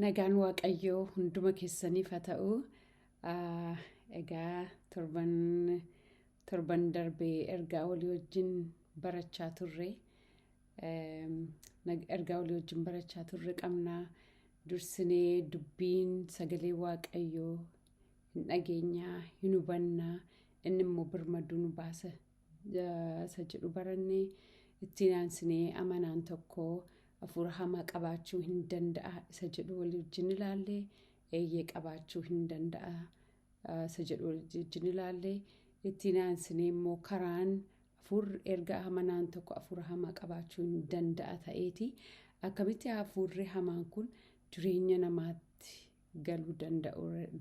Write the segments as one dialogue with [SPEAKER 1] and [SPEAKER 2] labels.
[SPEAKER 1] Nagaan Waaqayyoo hunduma keessaniif haa ta'u. Egaa torban darbee ergaa walii wajjin barachaa turre. Ergaa walii wajjin barachaa turre qabnaa. Dursinee dubbiin sagalee Waaqayyoo hin dhageenyaa, hin hubannaa, inni immoo birmaduu nu baasa isa jedhu barannee ittiin aansinee amanaan tokko hafuura hamaa qabaachuu hin danda'a isa jedhu walii wajjin ilaallee, eeyyee qabaachuu hin danda'a isa jedhu walii wajjin ilaallee, ittiin aansinee immoo karaan hafuurri erga amanaan tokko hafuura hamaa qabaachuu hin danda'a ta'eeti akkamitti hafuurri hamaan kun jireenya namaatti galuu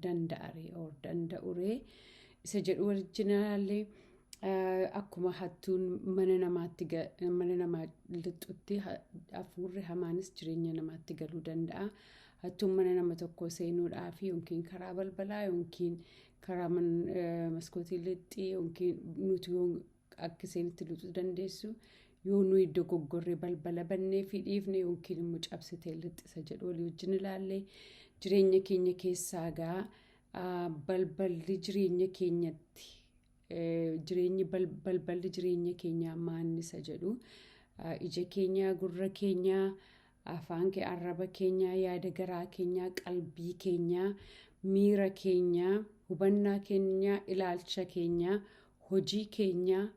[SPEAKER 1] danda'uree isa jedhu wajjin ilaallee. Akkuma hattuun mana namaa lixutti hafuurri hamaanis jireenya namaatti galuu danda'a. Hattuun mana nama tokko seenuudhaaf yookiin karaa balbalaa yookiin karaa maskootii lixxii yookiin nuti akka iseenitti lixuu dandeessu yoo nuyi dogoggorree balbala bannee fi dhiifne yookiin immoo cabsitee lixxisa jedhu walii wajjin ilaallee. Jireenya keenya keessaa balballi jireenya keenyatti. Balballi jireenya keenyaa maannisa jedhu ija keenyaa, gurra keenyaa, afaan arraba keenyaa, yaada garaa keenyaa, qalbii keenyaa, miira keenyaa, hubannaa keenyaa, ilaalcha keenyaa, hojii keenyaa,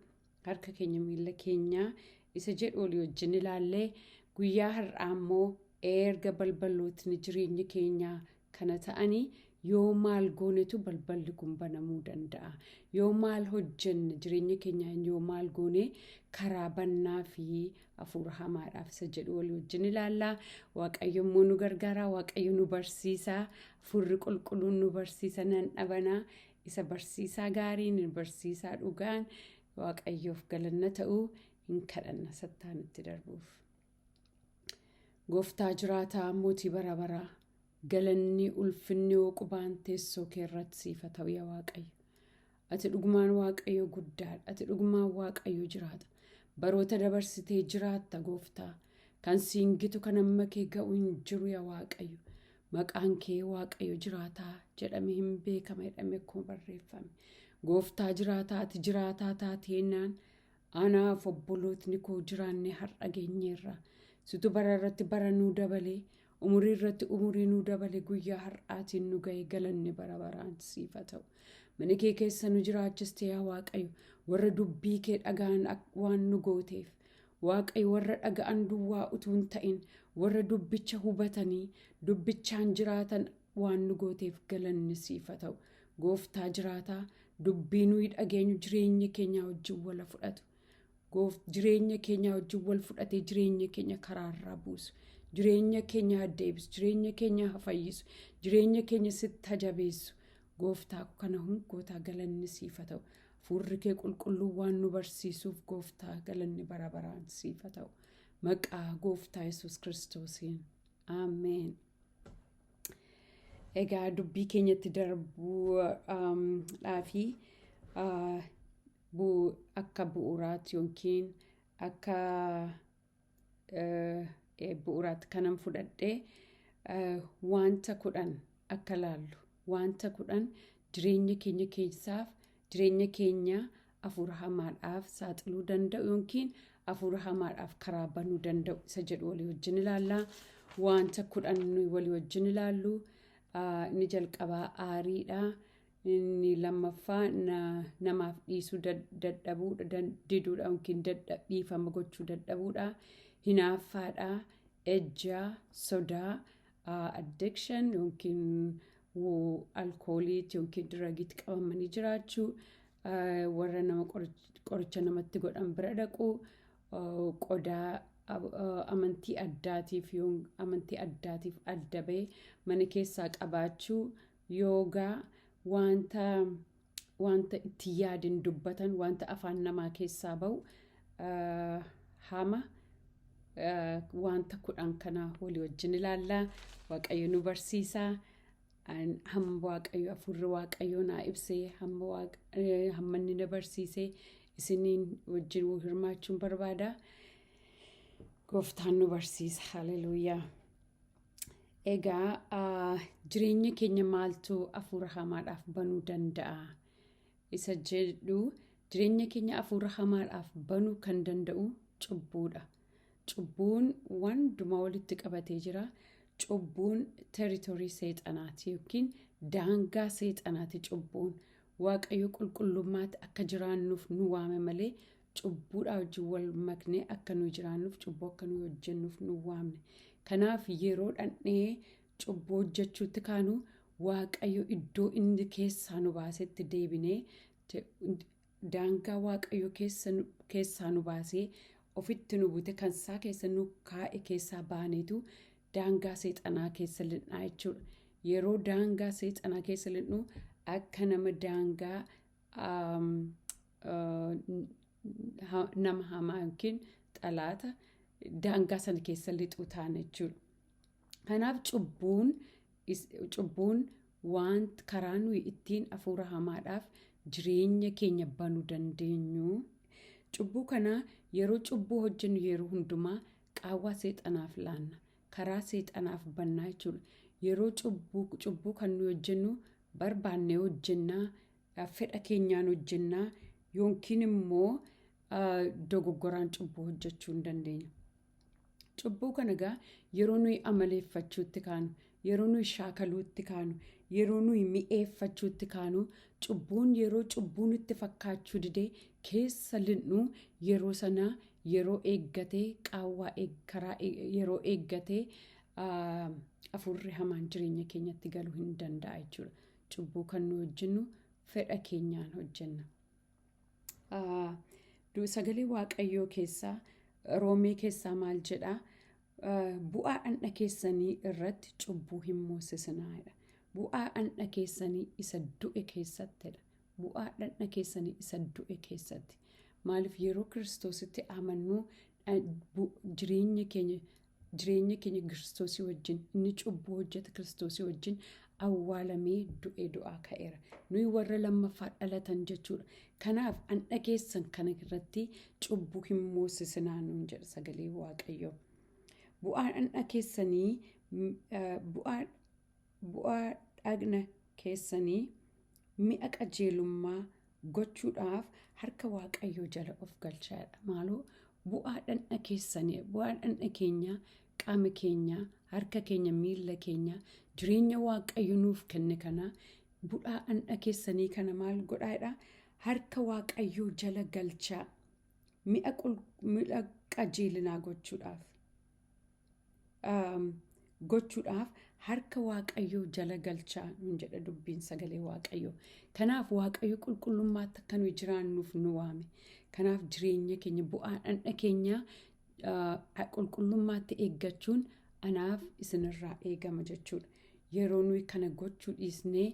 [SPEAKER 1] harka keenya, miila keenyaa isa jedhu walii wajjin ilaallee. Guyyaa har'aa immoo erga balballootni jireenya keenyaa kana ta'anii yoo maal goonetu balballi kun banamuu danda'a. Yoo maal hojjenne jireenya keenyaan yoo maal goone karaa bannaa fi hafuura hamaadhaaf isa jedhu walii wajjin ilaallaa. Waaqayyo immoo nu gargaara. Waaqayyo nu barsiisa. Hafuurri qulqulluun nu barsiisa nan dhabanaa. Isa barsiisaa gaariin, barsiisaa dhugaan Waaqayyoof galanna ta'uu hin kadhanna sattaanitti darbuuf. Gooftaa jiraataa mootii bara baraa. Galanni ulfinni qubaan teessoo kee irratti siif haa ta'u yaa Waaqayyo. Ati dhugumaan Waaqayyo guddaadha. Ati dhugumaan Waaqayyo jiraata. Baroota dabarsitee jiraatta gooftaa. Kan siingitu kan amma kee ga'u hin jiru yaa Waaqayyo. Maqaan kee Waaqayyo jiraataa jedhamee hin beekama jedhamee akkuma barreeffame. Gooftaa jiraataa ati jiraataa taateenaan anaaf obbolootni koo jiraanne har'a geenyeerra. Situ bara irratti bara nuu dabalee. Umurii irratti umurii nuu dabale guyyaa har'aatiin nu ga'e galanni bara baraan siif haa ta'u. Mana kee keessa nu jiraachiste yaa Waaqayyo warra dubbii kee dhaga'an waan nu gooteef. Waaqayyo warra dhaga'an duwwaa utuu hin ta'in warra dubbicha hubatanii dubbichaan jiraatan waan nu gooteef galanni siif haa ta'u. Gooftaa jiraataa dubbii nuyi dhageenyu jireenya keenya wajjin wal fudhatu. Jireenya keenya wajjin wal fudhatee jireenya keenya karaarraa buusu. Jireenya keenya deebisu, jireenya keenya fayyisu, jireenya keenya sitti jabeessu. Gooftaa kana hundootaa galanni siif haa ta'u. Hafuurri kee qulqulluu waan nu barsiisuuf gooftaa galanni bara baraan siif haa ta'u. Maqaa gooftaa Yesuus Kiristoosiin. Ameen. Egaa dubbii keenyatti darbuudhaafi akka bu'uuraatti yookiin akka bu'uuraatti kanan fudhadhee wanta 10 akka laallu. Wanta 10 jireenya keenya keessaaf jireenya keenya hafuura hamaadhaaf saaxiluu danda'u yookiin hafuura hamaadhaaf karaa banuu danda'u isa jedhu walii wajjin ilaallaa. Wanta 10 walii wajjin ilaallu. Inni jalqabaa aariidha. Inni lammaffaa namaaf dhiisuu dadhabuudha, diduudha yookiin dhiifama gochuu dadhabuudha. Hinaaffaadha, ejjaa, sodaa, addiction yookiin alkooliitti yookiin diragiitti qabamanii jiraachuu, warra nama qoricha namatti godhan bira dhaquu, qodaa amantii addaatiif adda ba'e mana keessaa qabaachuu, yoogaa, wanta itti yaadin dubbatan, wanta afaan namaa keessaa ba'u, hama. Wanta 10 kana walii wajjin ilaallaa. Waaqayyo nu barsiisaa. Hamma Waaqayyo hafuurri Waaqayyo naa ibsee hamma inni na barsiisee isiniin wajjin hirmaachuun barbaada. Gooftaan nu barsiisa. Haleluuyaa. Egaa jireenya keenya maaltu hafuura hamaadhaaf banuu danda'a? Isa jedhu jireenya keenya hafuura hamaadhaaf banuu kan danda'u cubbuudha. Cubbuun wandumaa walitti qabatee jira. Cubbuun teeritorii seexanaati yookiin daangaa seexanaati cubbuun. Waaqayyo qulqullummaatti akka jiraannuuf nu waame malee cubbuudhaa wajjin wal maknee akka nu jiraannuuf cubbuu akka nu hojjennuuf nu waamne. Kanaaf yeroo dhaqnee cubbuu hojjechuutti kaanu Waaqayyo iddoo inni keessaa nu baasetti deebinee daangaa Waaqayyo keessaa nu baasee ofitti nu bute kan isaa keessa nu kaa'e keessaa baaneetu daangaa seexanaa keessa lixnaa jechuudha. Yeroo daangaa seexanaa keessa lixnu akka nama daangaa nama hamaa yookiin xalaata daangaa sana keessa lixuu taana jechuudha. Kanaaf cubbuun waan karaa nuyi ittiin hafuura hamaadhaaf jireenya keenya banuu dandeenyu. Cubbuu kana yeroo cubbuu hojjennu yeroo hundumaa qaawwaa seexanaaf laanna. Karaa seexanaaf bannaa jechuudha. Yeroo cubbuu kan nuyi hojjennu barbaannee hojjennaa, fedha keenyaan hojjennaa yookiin immoo dogoggoraan cubbuu hojjechuu hin dandeenya. Cubbuu kana egaa yeroo nuyi amaleeffachuutti kaanu, yeroo nuyi shaakaluutti kaanu, yeroo nuyi mi'eeffachuutti kaanu, yeroo cubbuun itti fakkaachuu didee keessa lixnu yeroo sana yeroo eeggatee qaawwaa karaa yeroo eeggatee hafuurri hamaan jireenya keenyatti galuu hin danda'a jechuudha. Cubbuu kan nu hojjennu fedha keenyaan hojjenna. Sagalee Waaqayyoo keessaa Roomee keessaa maal jedhaa? Bu'aa dhagna keessanii irratti cubbuu hin moosisinaa. Bu'aa dhagna keessanii isa du'e keessattidha. Bu'aa dhagna keessanii isa du'e keessatti. Maaliif yeroo Kiristoositti amannu jireenya keenya Kiristoosii wajjin, inni cubbuu hojjete Kiristoosii wajjin awwaalamee du'ee du'aa ka'eera. Nuyi warra lammaffaa dhalatan jechuudha. Kanaaf dhagna keessan kana irratti cubbuu hin moosisinaa nuun jedha sagalee Waaqayyoo. Bu'aa dhagna keessanii bu'aa dhagna keessanii mi'a qajeelummaa gochuudhaaf harka Waaqayyoo jala of galchaadha. Maaloo bu'aa dhagna keessanii, bu'aa dhagna keenyaa, qaama keenyaa, harka keenya, miila keenya, jireenya Waaqayyo nuuf kenne kana bu'aa dhagna keessanii kana maal godhaadha? Harka Waaqayyoo jala galchaa mi'a qajeelinaa gochuudhaaf harka Waaqayyoo jala galchaa nuun jedha dubbiin sagalee Waaqayyoo. Kanaaf Waaqayyo qulqullummaatti akka nuyi jiraannuuf nu waame. Kanaaf jireenya keenya bu'aa dhagna keenya qulqullummaatti eeggachuun anaaf isinirraa eegama jechuudha. Yeroo nuyi kana gochuu dhiisnee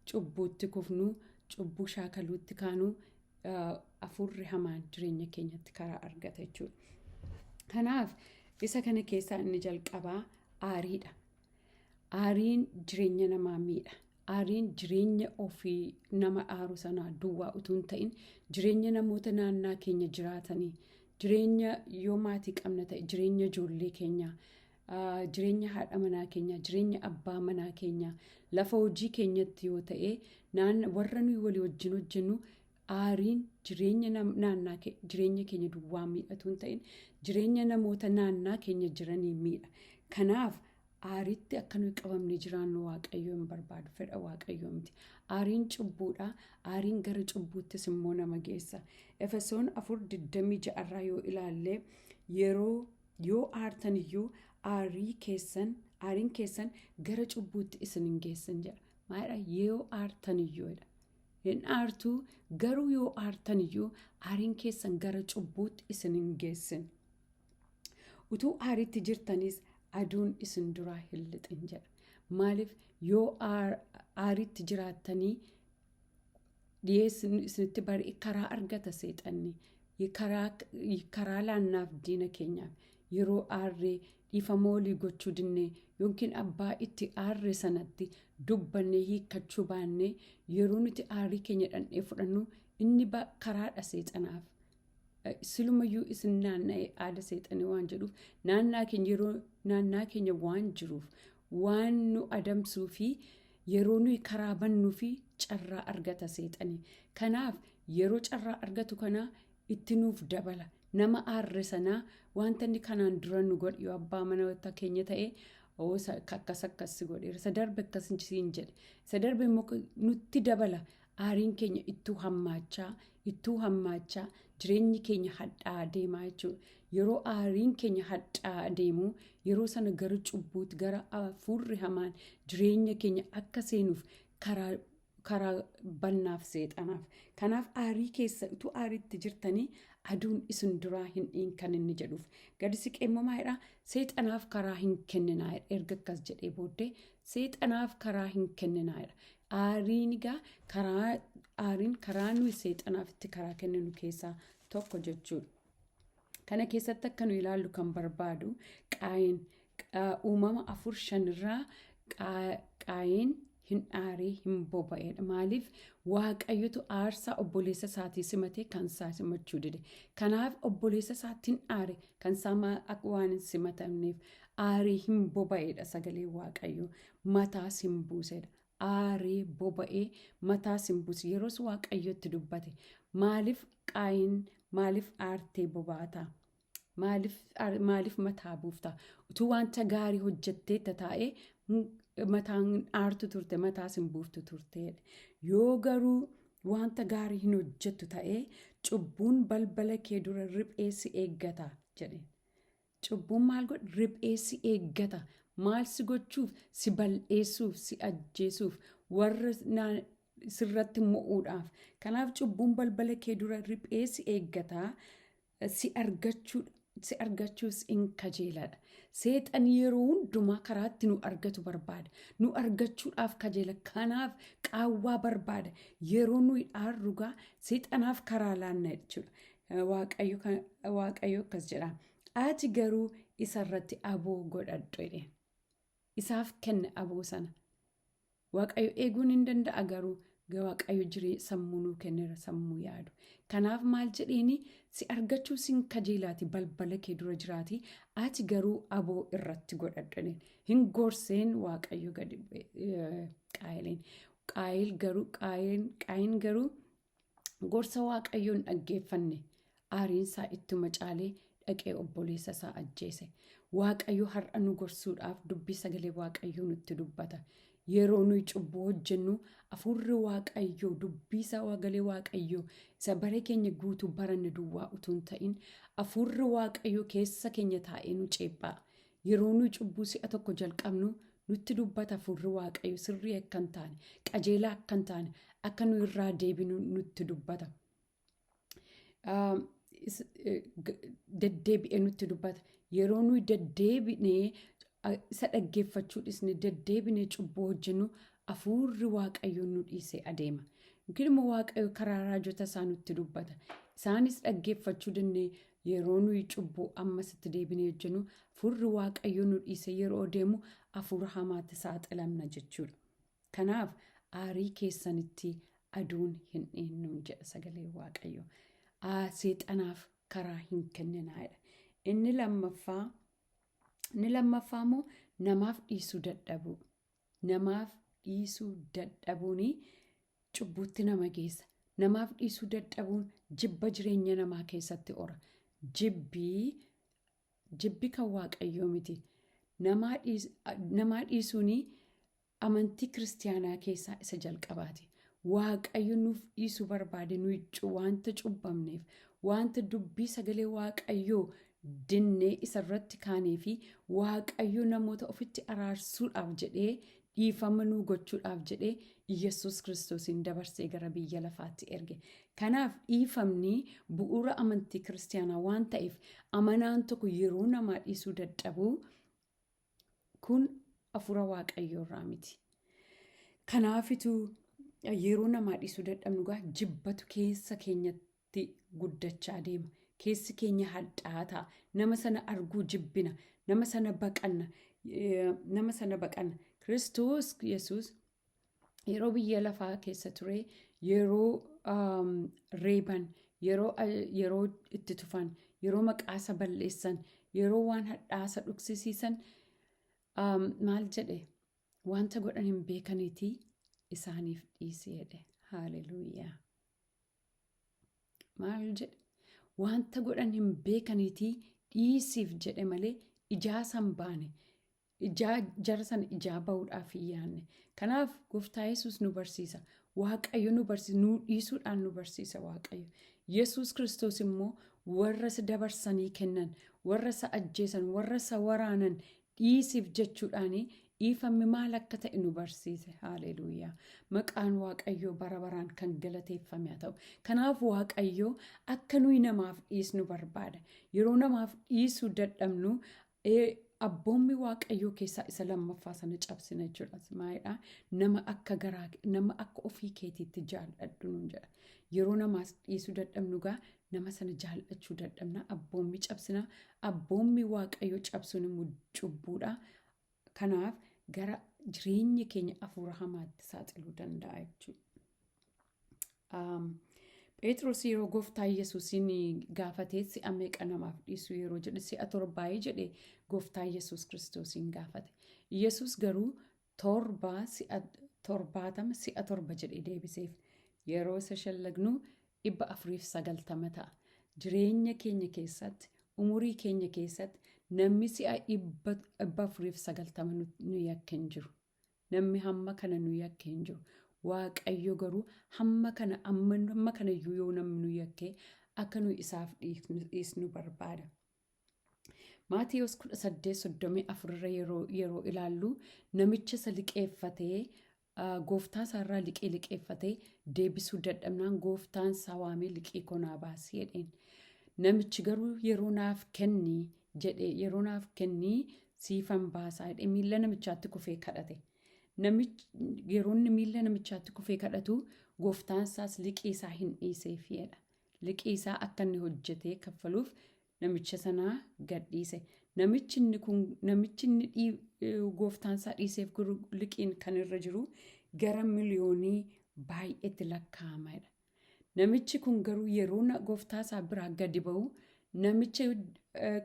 [SPEAKER 1] cubbuutti kufnu, cubbuu shaakaluutti kaanu hafuurri hamaan jireenya keenyatti karaa argata jechuudha. Kanaaf isa kana keessaa inni jalqabaa aariidha. Aariin jireenya namaa miidha. Aariin jireenya ofii nama aaru sanaa duwwaa utuu hin ta'in jireenya namoota naannaa keenya jiraatanii, jireenya yoo maatii qabna ta'e jireenya ijoollee keenyaa, jireenya haadha manaa keenyaa, jireenya abbaa manaa keenyaa, lafa hojii keenyatti yoo ta'e warra nuyi walii wajjin hojjennu aariin jireenya keenya duwwaa miidhatu hin ta'in jireenya namoota naannaa keenya jiranii miidha. Kanaaf aariitti akka nuyi qabamne jiraannu Waaqayyo hin barbaadu, fedha Waaqayyoo miti. Aariin cubbuudha. Aariin gara cubbuuttis immoo nama geessa. Efesoon 4:26 yoo ilaalle yoo aartan iyyuu aariin keessan gara cubbuutti isin hin geessin jedha. Maalidha? Yoo aartan iyyuudha. Hin aartuu garuu yoo aartan iyyuu aariin keessan gara cubbuutti isin hin geessin. Utuu aariitti jirtanis aduun isin duraa hin lixin jedha. Maaliif yoo aariitti jiraattanii dhiyeessin isinitti bari'e karaa argata seexanni. Karaa laannaaf diina keenyaaf yeroo aarree dhiifama walii gochuu dinnee yookiin abbaa itti aarree sanatti dubbannee hiikkachuu baannee yeroo nuti aarii keenya dhandhee fudhannu inni karaadha seexanaaf. Silumayyuu isin naanna'ee aada seexanii waan jedhuuf naannaa keenya waan jiruuf waan nu adamsuu fi yeroo nuyi karaa bannuu fi carraa argata seexanii. Kanaaf yeroo carraa argatu kana itti nuuf dabala. Nama aarre sanaa wanta inni kanaan dura nu godhe yoo abbaa mana keenya ta'e akkas godheera. Isa darbe akkas hin jedhe. Isa darbe immoo nutti dabala. Aariin keenya ittuu hammaachaa jireenyi keenya hadhaa deemaa jechuudha. Yeroo aariin keenya hadhaa deemu yeroo sana gara cubbuutti gara hafuurri hamaan jireenya keenya akka seenuuf karaa bannaaf seexanaaf. Kanaaf aarii keessa utuu aariitti jirtanii aduun isin duraa hin dhiin kan inni jedhuuf. Gadi siqee mamaadha seexanaaf karaa hin kenninaadha. Erga akkas jedhee booddee seexanaaf karaa hin kenninaadha. Aariin egaa karaa nuyi seexanaaf itti karaa kenninu keessaa tokko jechuudha. Kana keessatti akka nu ilaallu kan barbaadu Qaayin uumama 4:5 irraa Qaayin hin aaree hin boba'edha. Maaliif Waaqayyotu aarsaa obboleessa isaatii simatee kan isaa simachuu dide. Kanaaf obboleessa isaatiin aare kan isaa waan hin simatamneef aaree hin boba'edha sagalee Waaqayyoo. Mataas hin buusedha. Aaree boba'ee mataas hin buuse. Yeroos Waaqayyotti dubbate maaliif Qaayin maaliif aartee boba'ataa? Maaliif mataa buuftaa? Utuu wanta gaarii hojjettee taa'ee mataan aartu turte mataas hin buuftu turteedha. Yoo garuu wanta gaarii hin hojjettu ta'ee cubbuun balbala kee dura riphee si eeggata jedhe. Cubbuun maal godha? Riphee si eeggata. Maal si gochuuf? Si bal'eessuuf, si ajjeesuuf, warra sirratti mo'uudhaaf. Kanaaf cubbuun balbala kee dura riphee si eeggata. Si argachuus in kajeeladha. Seexan yeroo hundumaa karaatti nu argatu barbaada. Nu argachuudhaaf kajeela. Kanaaf qaawwaa barbaada. Yeroo nuyi aarrugaa seexanaaf karaa laanna jechuudha. Waaqayyo akkas jedha. Ati garuu isarratti aboo godhadhu jedhe. Isaaf kenne aboo sana. Waaqayyo eeguun hin danda'a garuu Waaqayyo sammuu nuu kenneera sammuu yaadu. Kanaaf maal jedheeni si argachuu sin kajeelaati balbala kee dura jiraati. Ati garuu aboo irratti godhadhu. Hin gorseen Waaqayyo gadi Qaayin. Qaayin garuu gorsa Waaqayyoon dhaggeeffanne aariinsaa ittuma caalee dhaqee obboleessa isaa ajjeese. Waaqayyo har'a nu gorsuudhaaf dubbii sagalee Waaqayyoo nutti dubbata. Yeroo nuyi cubbuu hojjennu hafuurri Waaqayyoo dubbii sagalee Waaqayyoo isa bara keenya guutuu baranne duwwaa utuu hin ta'in hafuurri Waaqayyoo keessa keenya taa'ee nu ceephaa. Yeroo nuyi cubbuu si'a tokko jalqabnu nutti dubbata hafuurri Waaqayyoo sirrii akka hin taane qajeelaa akka hin taane akka nu irraa deebinu nutti dubbata. Deddeebi'ee nutti dubbata. Yeroo nuyi deddeebinee isa dhaggeeffachuu dhisne deddeebinee cubbuu hojjennu hafuurri Waaqayyoo nu dhiisee adeema. Yookiin immoo Waaqayyo karaa raajota isaa nutti dubbata. Isaanis dhaggeeffachuu dandee yeroo nuyi cubbuu ammasitti deebinee hojjennu hafuurri Waaqayyoo nu dhiisee yeroo deemu hafuura hamaatti saaxilamna jechuudha. Kanaaf aarii keessanitti aduun hin dhiinnu jedha sagalee Waaqayyoo. Seexanaaf karaa hin kenninaadha. Inni lammaffaa immoo namaaf dhiisuu dadhabuu. Namaaf dhiisuu dadhabuun cubbuutti nama geessa. Namaaf dhiisuu dadhabuun jibba jireenya namaa keessatti ora. Jibbi kan Waaqayyoo miti. Namaa dhiisuun amantii kiristaanaa keessaa isa jalqabaati. Waaqayyo nuuf dhiisuu barbaade nuyi wanta cubbamneef wanta dubbii sagalee Waaqayyoo dinnee isarratti kaanee fi Waaqayyo namoota ofitti araarsuudhaaf jedhee dhiifama nuu gochuudhaaf jedhee Yesuus Kiristoosiin dabarsee gara biyya lafaatti erge. Kanaaf dhiifamni bu'uura amantii kiristaanaa waan ta'eef amanaan tokko yeroo namaa dhiisuu dadhabu kun hafuura Waaqayyoo irraa miti. Kanaafituu yeroo namaa dhiisuu dadhabnu jibbatu keessa keenyatti guddachaa deema. Keessi keenya hadhaataa. Nama sana arguu jibbina. Nama sana baqanna. Kiristoos Yesuus yeroo biyya lafaa keessa ture yeroo reeban, yeroo itti tufan, yeroo maqaasa balleessan, yeroo waan hadhaasa dhugsisiisan maal jedhe wanta godhan hin beekaniitii isaaniif dhiisi jedhe. Haaleluyyaa. Maal jedhe wanta godhan hin beekaniitii dhiisiif jedhe malee ijaa san baane. Jara sana ijaa bahuudhaaf hin yaanne. Kanaaf gooftaa Yesuus nu barsiisa. Waaqayyo nu barsiisa. Nu dhiisuudhaan nu barsiisa Waaqayyo. Yesuus Kiristoos immoo warra isa dabarsanii kennan, warra isa ajjeesan, warra isa waraanan dhiisiif jechuudhaanii dhiifamni maal akka ta'e nu barsiise. Haaleluyyaa. Maqaan Waaqayyoo bara baraan kan galateeffame haa ta'u. Kanaaf Waaqayyoo akka nuyi namaaf dhiisnu barbaada. Yeroo namaaf dhiisuu dadhabnu abboommi Waaqayyoo keessaa isa lammaffaa sana cabsina jechuudha. Maalidhaa? Nama akka ofii keetiitti jaalladhu nuun jedha. Yeroo namaas dhiisuu dadhabnu gaa nama sana jaallachuu dadhabna. Abboommi cabsina. Abboommi Waaqayyoo cabsuun immoo cubbuudha. Kanaaf gara jireenya keenya hafuura hamaatti saaxiluu danda'a jechuudha. Phexros yeroo gooftaa Yesuusin gaafatee si'a meeqa namaaf dhiisuu yeroo jedhe si'a 7 jedhe gooftaa Yesuus Kiristoosiin gaafate. Yesuus garuu 70 si'a 7 jedhe deebiseef. Yeroo isa shallagnu 490 ta'a. Jireenya keenya keessatti, umurii keenya keessatti namni si'a 490 nu yakke hin jiru. Namni hamma kana nu yakke hin jiru. Waaqayyo garuu hamma kana iyyuu yoo namni nu yakke akka nu isaaf dhiisnu barbaada. Maatiyos 18:34 yeroo ilaallu namicha isa liqeeffatee gooftaa isaarraa liqeeffatee deebisuu dadhabnaan gooftaan isaa waamee liqii konaa baasii jedheen. Namichi garuu yeroo naaf kennii siifan baasaa jedhee miilla namichaatti kufee kadhate. Yeroo inni miilla namichaatti kufee kadhatu gooftaan isaas liqii isaa hin dhiiseefidha. Liqii isaa akka inni hojjetee kaffaluuf namicha sanaa gadhiise. Namichi inni gooftaan isaa dhiiseef liqiin kan irra jiru gara miliyoonii baay'eetti lakkaa'amadha. Namichi kun garuu yeroo gooftaa isaa biraa gadi ba'u namicha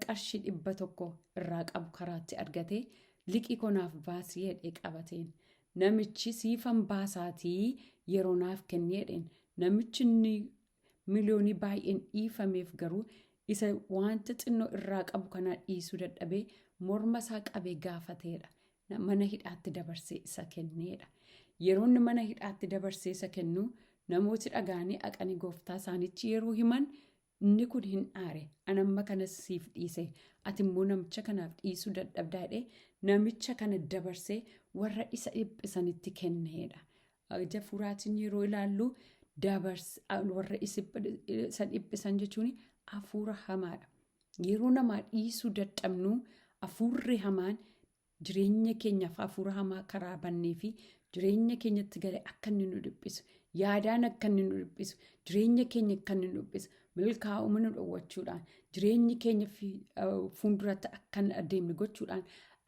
[SPEAKER 1] qarshii 100 irraa qabu karaatti argate liqii konaaf baasii jedhee qabateen. Namichi siifan baasaatii yeroo naaf kenneedheen. Namichi miliyoonii baay'een dhiifameef garuu isa wanta xinnoo irraa qabu kana dhiisuu dadhabee morma isaa qabee gaafateedha. Mana hidhaatti dabarsee isa kenneedha. Yeroo inni mana hidhaatti dabarsee isa kennu namooti dhagaanii dhaqanii gooftaa isaaniitti yeroo himan inni kun hin aare. Anamma kana siif dhiise. Ati immoo namicha kanaaf dhiisuu dadhabdaa jedhee namicha kana dabarsee warra isa dhiphisanitti kenneedha. Ija furaatiin yeroo ilaallu warra isa dhiphisan jechuun hafuura hamaadha. Yeroo namaa dhiisuu dadhabnu hafuurri hamaan jireenya keenyaaf hafuura hamaa karaa bannee fi jireenya keenyatti galee akka inni nu dhiphisu, yaadaan akka inni nu dhiphisu, jireenya keenya akka inni nu dhiphisu, milkaa'uma nu dhowwachuudhaan, jireenya keenya fuulduratti akka hin adeemne gochuudhaan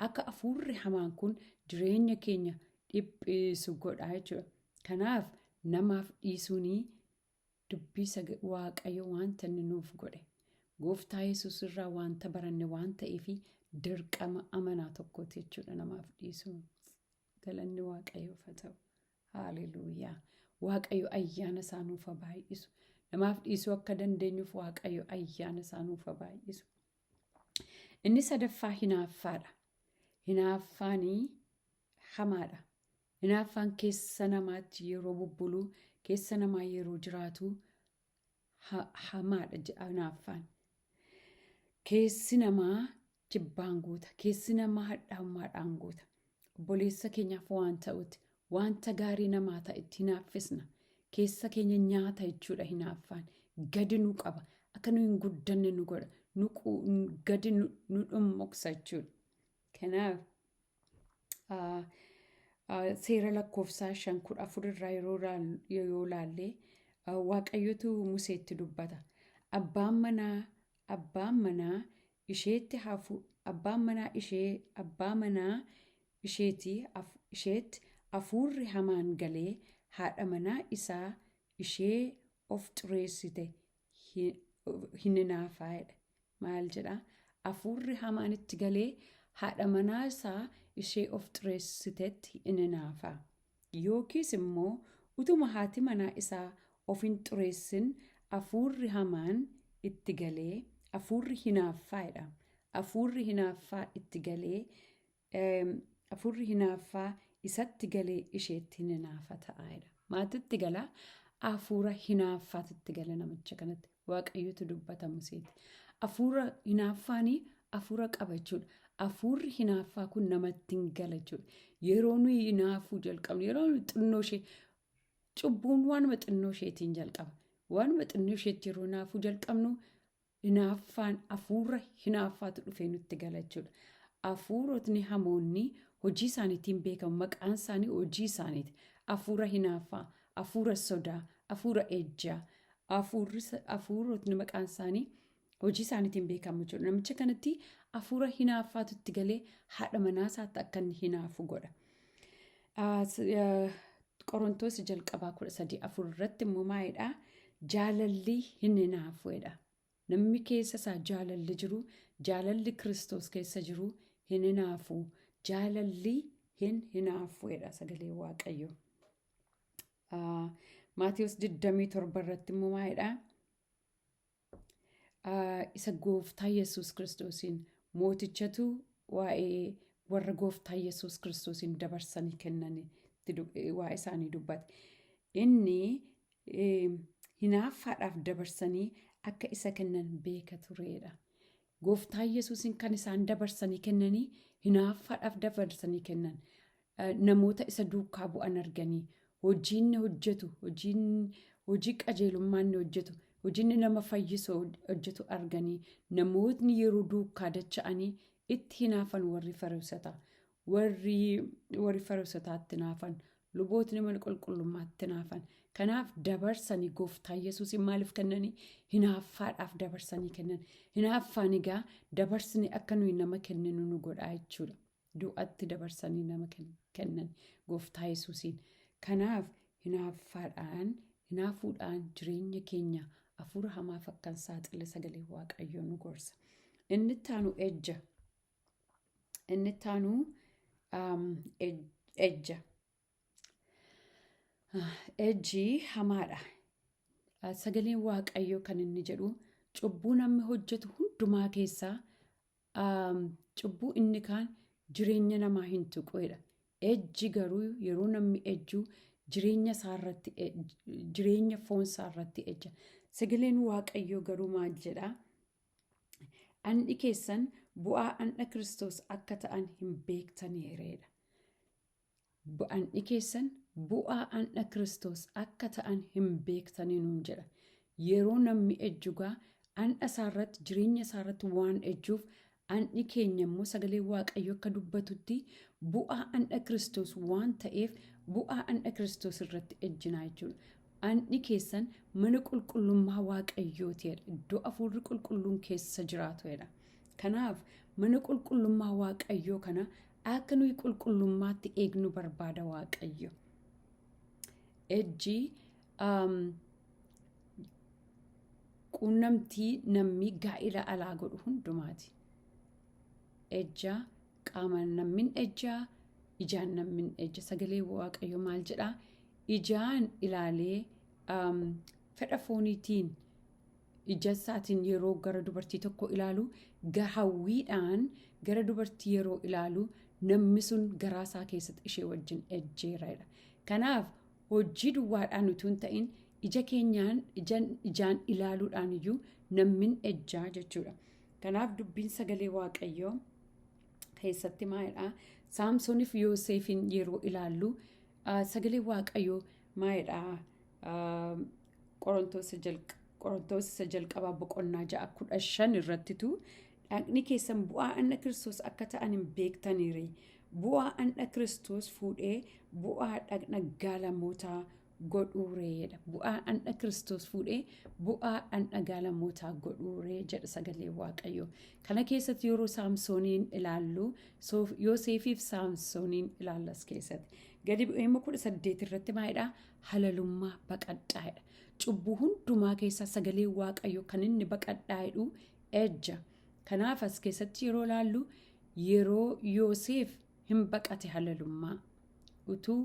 [SPEAKER 1] akka hafuurri hamaan kun jireenya keenya dhiphisu godha jechuudha. Kanaaf namaaf dhiisuunii dubbii Waaqayyo wanta inni nuuf godhe. Gooftaa Yesuus irraa wanta baranne waan ta'eef dirqama amanaa tokkooti jechuudha namaaf dhiisuun. Galanni Waaqayyoof haa ta'u. Haaleluyyaa. Waaqayyo ayyaana isaa nuuf haa baay'isu. Namaaf dhiisuu akka dandeenyuuf Waaqayyo ayyaana isaa nuuf haa baay'isu. Inni sadaffaa hinaaffaadha. Hinaaffaanii hamaadha. Hinaaffaan keessa namaatti yeroo bubbulu, keessa namaa yeroo jiraatu hamaadha hinaaffaan. Keessi namaa jibbaan guuta. Keessi namaa hadhaa'ummaadhaan guuta. Obboleessa keenyaaf waan ta'utti wanta gaarii namaa ta'etti hinaaffisna. Keessa keenya nyaata jechuudha hinaaffaan. Gadi nu qaba. Akka nu hin guddanne nu godha. Gadi nu dhummoksa jechuudha. Kanaaf seera lakkoofsaa 5:14 irraa yeroo laallee Waaqayyotu Museetti dubbata. Abbaan manaa isheetti hafuurri hamaan galee haadha manaa isaa ishee of xureessite hin hinaafaa'edha. Maal jedhaa? Hafuurri hamaan itti galee haadha manaa isaa ishee of xureessitetti in hinaafa. Yookiis immoo utuma haati manaa isaa of hin xureessin hafuurri hamaan itti galee hafuurri hinaaffaadha. Hafuurri hinaaffaa itti galee hafuurri hinaaffaa isatti galee isheetti hin hinaafa ta'aadha. Maatitti gala hafuura hinaaffaatitti gala namicha kanatti. Waaqayyotu dubbata Museetti. Hafuura hinaaffaanii hafuura qaba jechuudha. Hafuurri hinaaffaa kun namatti hin gala jechuudha. Yeroo nuyi hinaafuu jalqabnu yeroo nuyi xinnoo ishee cubbuun waanuma xinnoo isheetiin jalqaba. Waanuma xinnoo isheetti yeroo hinaafuu jalqabnu hinaaffaan hafuura hinaaffaatu dhufee nutti gala jechuudha. Hafuurotni hamoonni hojii isaaniitiin beekamu. Maqaan isaanii hojii isaaniiti. Hafuura hinaaffaa, hafuura sodaa, hafuura ejjaa. Hafuurotni maqaan isaanii hojii isaaniitiin beekamu jechuudha. Namicha kanatti hafuura hinaaffaatu itti galee haadha manaa isaatti akka inni hinaafu godha. Qorontoos jalqabaa 13:4 irratti immoo maalidhaa? Jaalalli hin hinaafuudha. Namni keessa isaa jaalalli jiru, jaalalli Kiristoos keessa jiru hin hinaafu. Jaalalli hin hinaafuudha sagalee Waaqayyoo. Maatiyos 27 irratti immoo maalidhaa? Isa gooftaa Yesuus Kiristoosiin mootichatu waa'ee warra gooftaa Yesuus Kiristoosiin dabarsanii kennan waa'ee isaanii dubbata. Inni hinaaffaadhaaf dabarsanii akka isa kennan beeka tureedha. Gooftaa Yesuusiin kan isaan dabarsanii kennanii hinaaffaadhaaf dabarsanii kennan. Namoota isa duukaa bu'an arganii hojii inni hojjetu, hojii qajeelummaa inni hojjetu, hojii inni nama fayyisu hojjetu arganii namootni yeroo duukaa dacha'anii itti hinaafan warri Fariisotaa. Warri Fariisotaatti hinaafan, lubootni mana qulqullummaatti hinaafan. Kanaaf dabarsanii gooftaa Yesuusiin maaliif kennanii? Hinaaffaadhaaf dabarsanii kennan. Hinaaffaan egaa dabarsanii akka nuyi nama kenninu nu godhaa jechuudha. Du'atti dabarsanii nama kennan gooftaa Yesuusiin. Kanaaf hinaafuudhaan jireenya keenya hafuura hamaaf akkan saaxile sagalee Waaqayyoo nu gorsa. Inni itti aanu ejja. Inni itti aanu ejja. Ejji hamaadha. Sagaleen Waaqayyoo kan inni jedhu cubbuu namni hojjetu hundumaa keessaa cubbuu inni kaan jireenya namaa hin tuquudha. Ejji garuu yeroo namni ejju jireenya foon isaa irratti ejja. Sagaleen Waaqayyoo garuu maal jedhaa? Anni keessan bu'aa anna Kiristoos akka ta'an hin beektaniireedha. Anni keessan bu'aa anna Kiristoos akka ta'an hin beektanii nuun jedha. Yeroo namni ejjugaa anna isaarratti jireenya isaarratti waan ejjuuf anni keenya immoo sagalee Waaqayyoo akka dubbatutti bu'aa anna Kiristoos waan ta'eef bu'aa anna Kiristoos irratti ejjinaa jechuudha. Anni keessan mana qulqullummaa Waaqayyootiidha. Iddoo hafuurri qulqulluun keessa jiraatudha. Kanaaf mana qulqullummaa Waaqayyoo kana akka nuyi qulqullummaatti eegnu barbaada Waaqayyo. Ejji quunnamtii namni gaa'ila alaa godhu hundumaati. Ejja qaamaan namni ejjaa, ijaan namni ejja. Sagalee Waaqayyoo maal jedhaa? Ijaan ilaalee fedha fooniitiin ija isaatiin yeroo gara dubartii tokko ilaalu hawwiidhaan gara dubartii yeroo ilaalu namni sun garaa isaa keessatti ishee wajjin ejjeeradha. Kanaaf hojii duwwaadhaan utuu hin ta'in ija keenyaan ijaan ilaaluudhaan iyyuu namni ejjaa jechuudha. Kanaaf dubbiin sagalee Waaqayyoo keessatti maalidhaa? Saamsooniif Yoosefiin yeroo ilaallu sagalee Waaqayyoo maalidhaa? Qorontoos jalqabaa boqonnaa 6:15 irrattitu dhaqni keessan bu'aa anna Kiristoos akka ta'an hin beektaniire. Bu'aa anna Kiristoos fuudhee bu'aa dhaqna gaalamootaa godhuureedha. Bu'aa anna Kiristoos fuudhee bu'aa dhaqna gaalamootaa godhuuree jedha sagalee Waaqayyoo. Kana keessatti yeroo Saamsooniin ilaallu Yoosefiif Saamsooniin ilaallas keessatti. Gadi bu'eema 18 irratti maalidhaa? Halalummaa baqadhaadha. Cubbuu hundumaa keessaa sagalee Waaqayyoo kan inni baqadhaadhu ejja. Kanaaf as keessatti yeroo ilaallu yeroo Yoosef hin baqate halalummaa utuu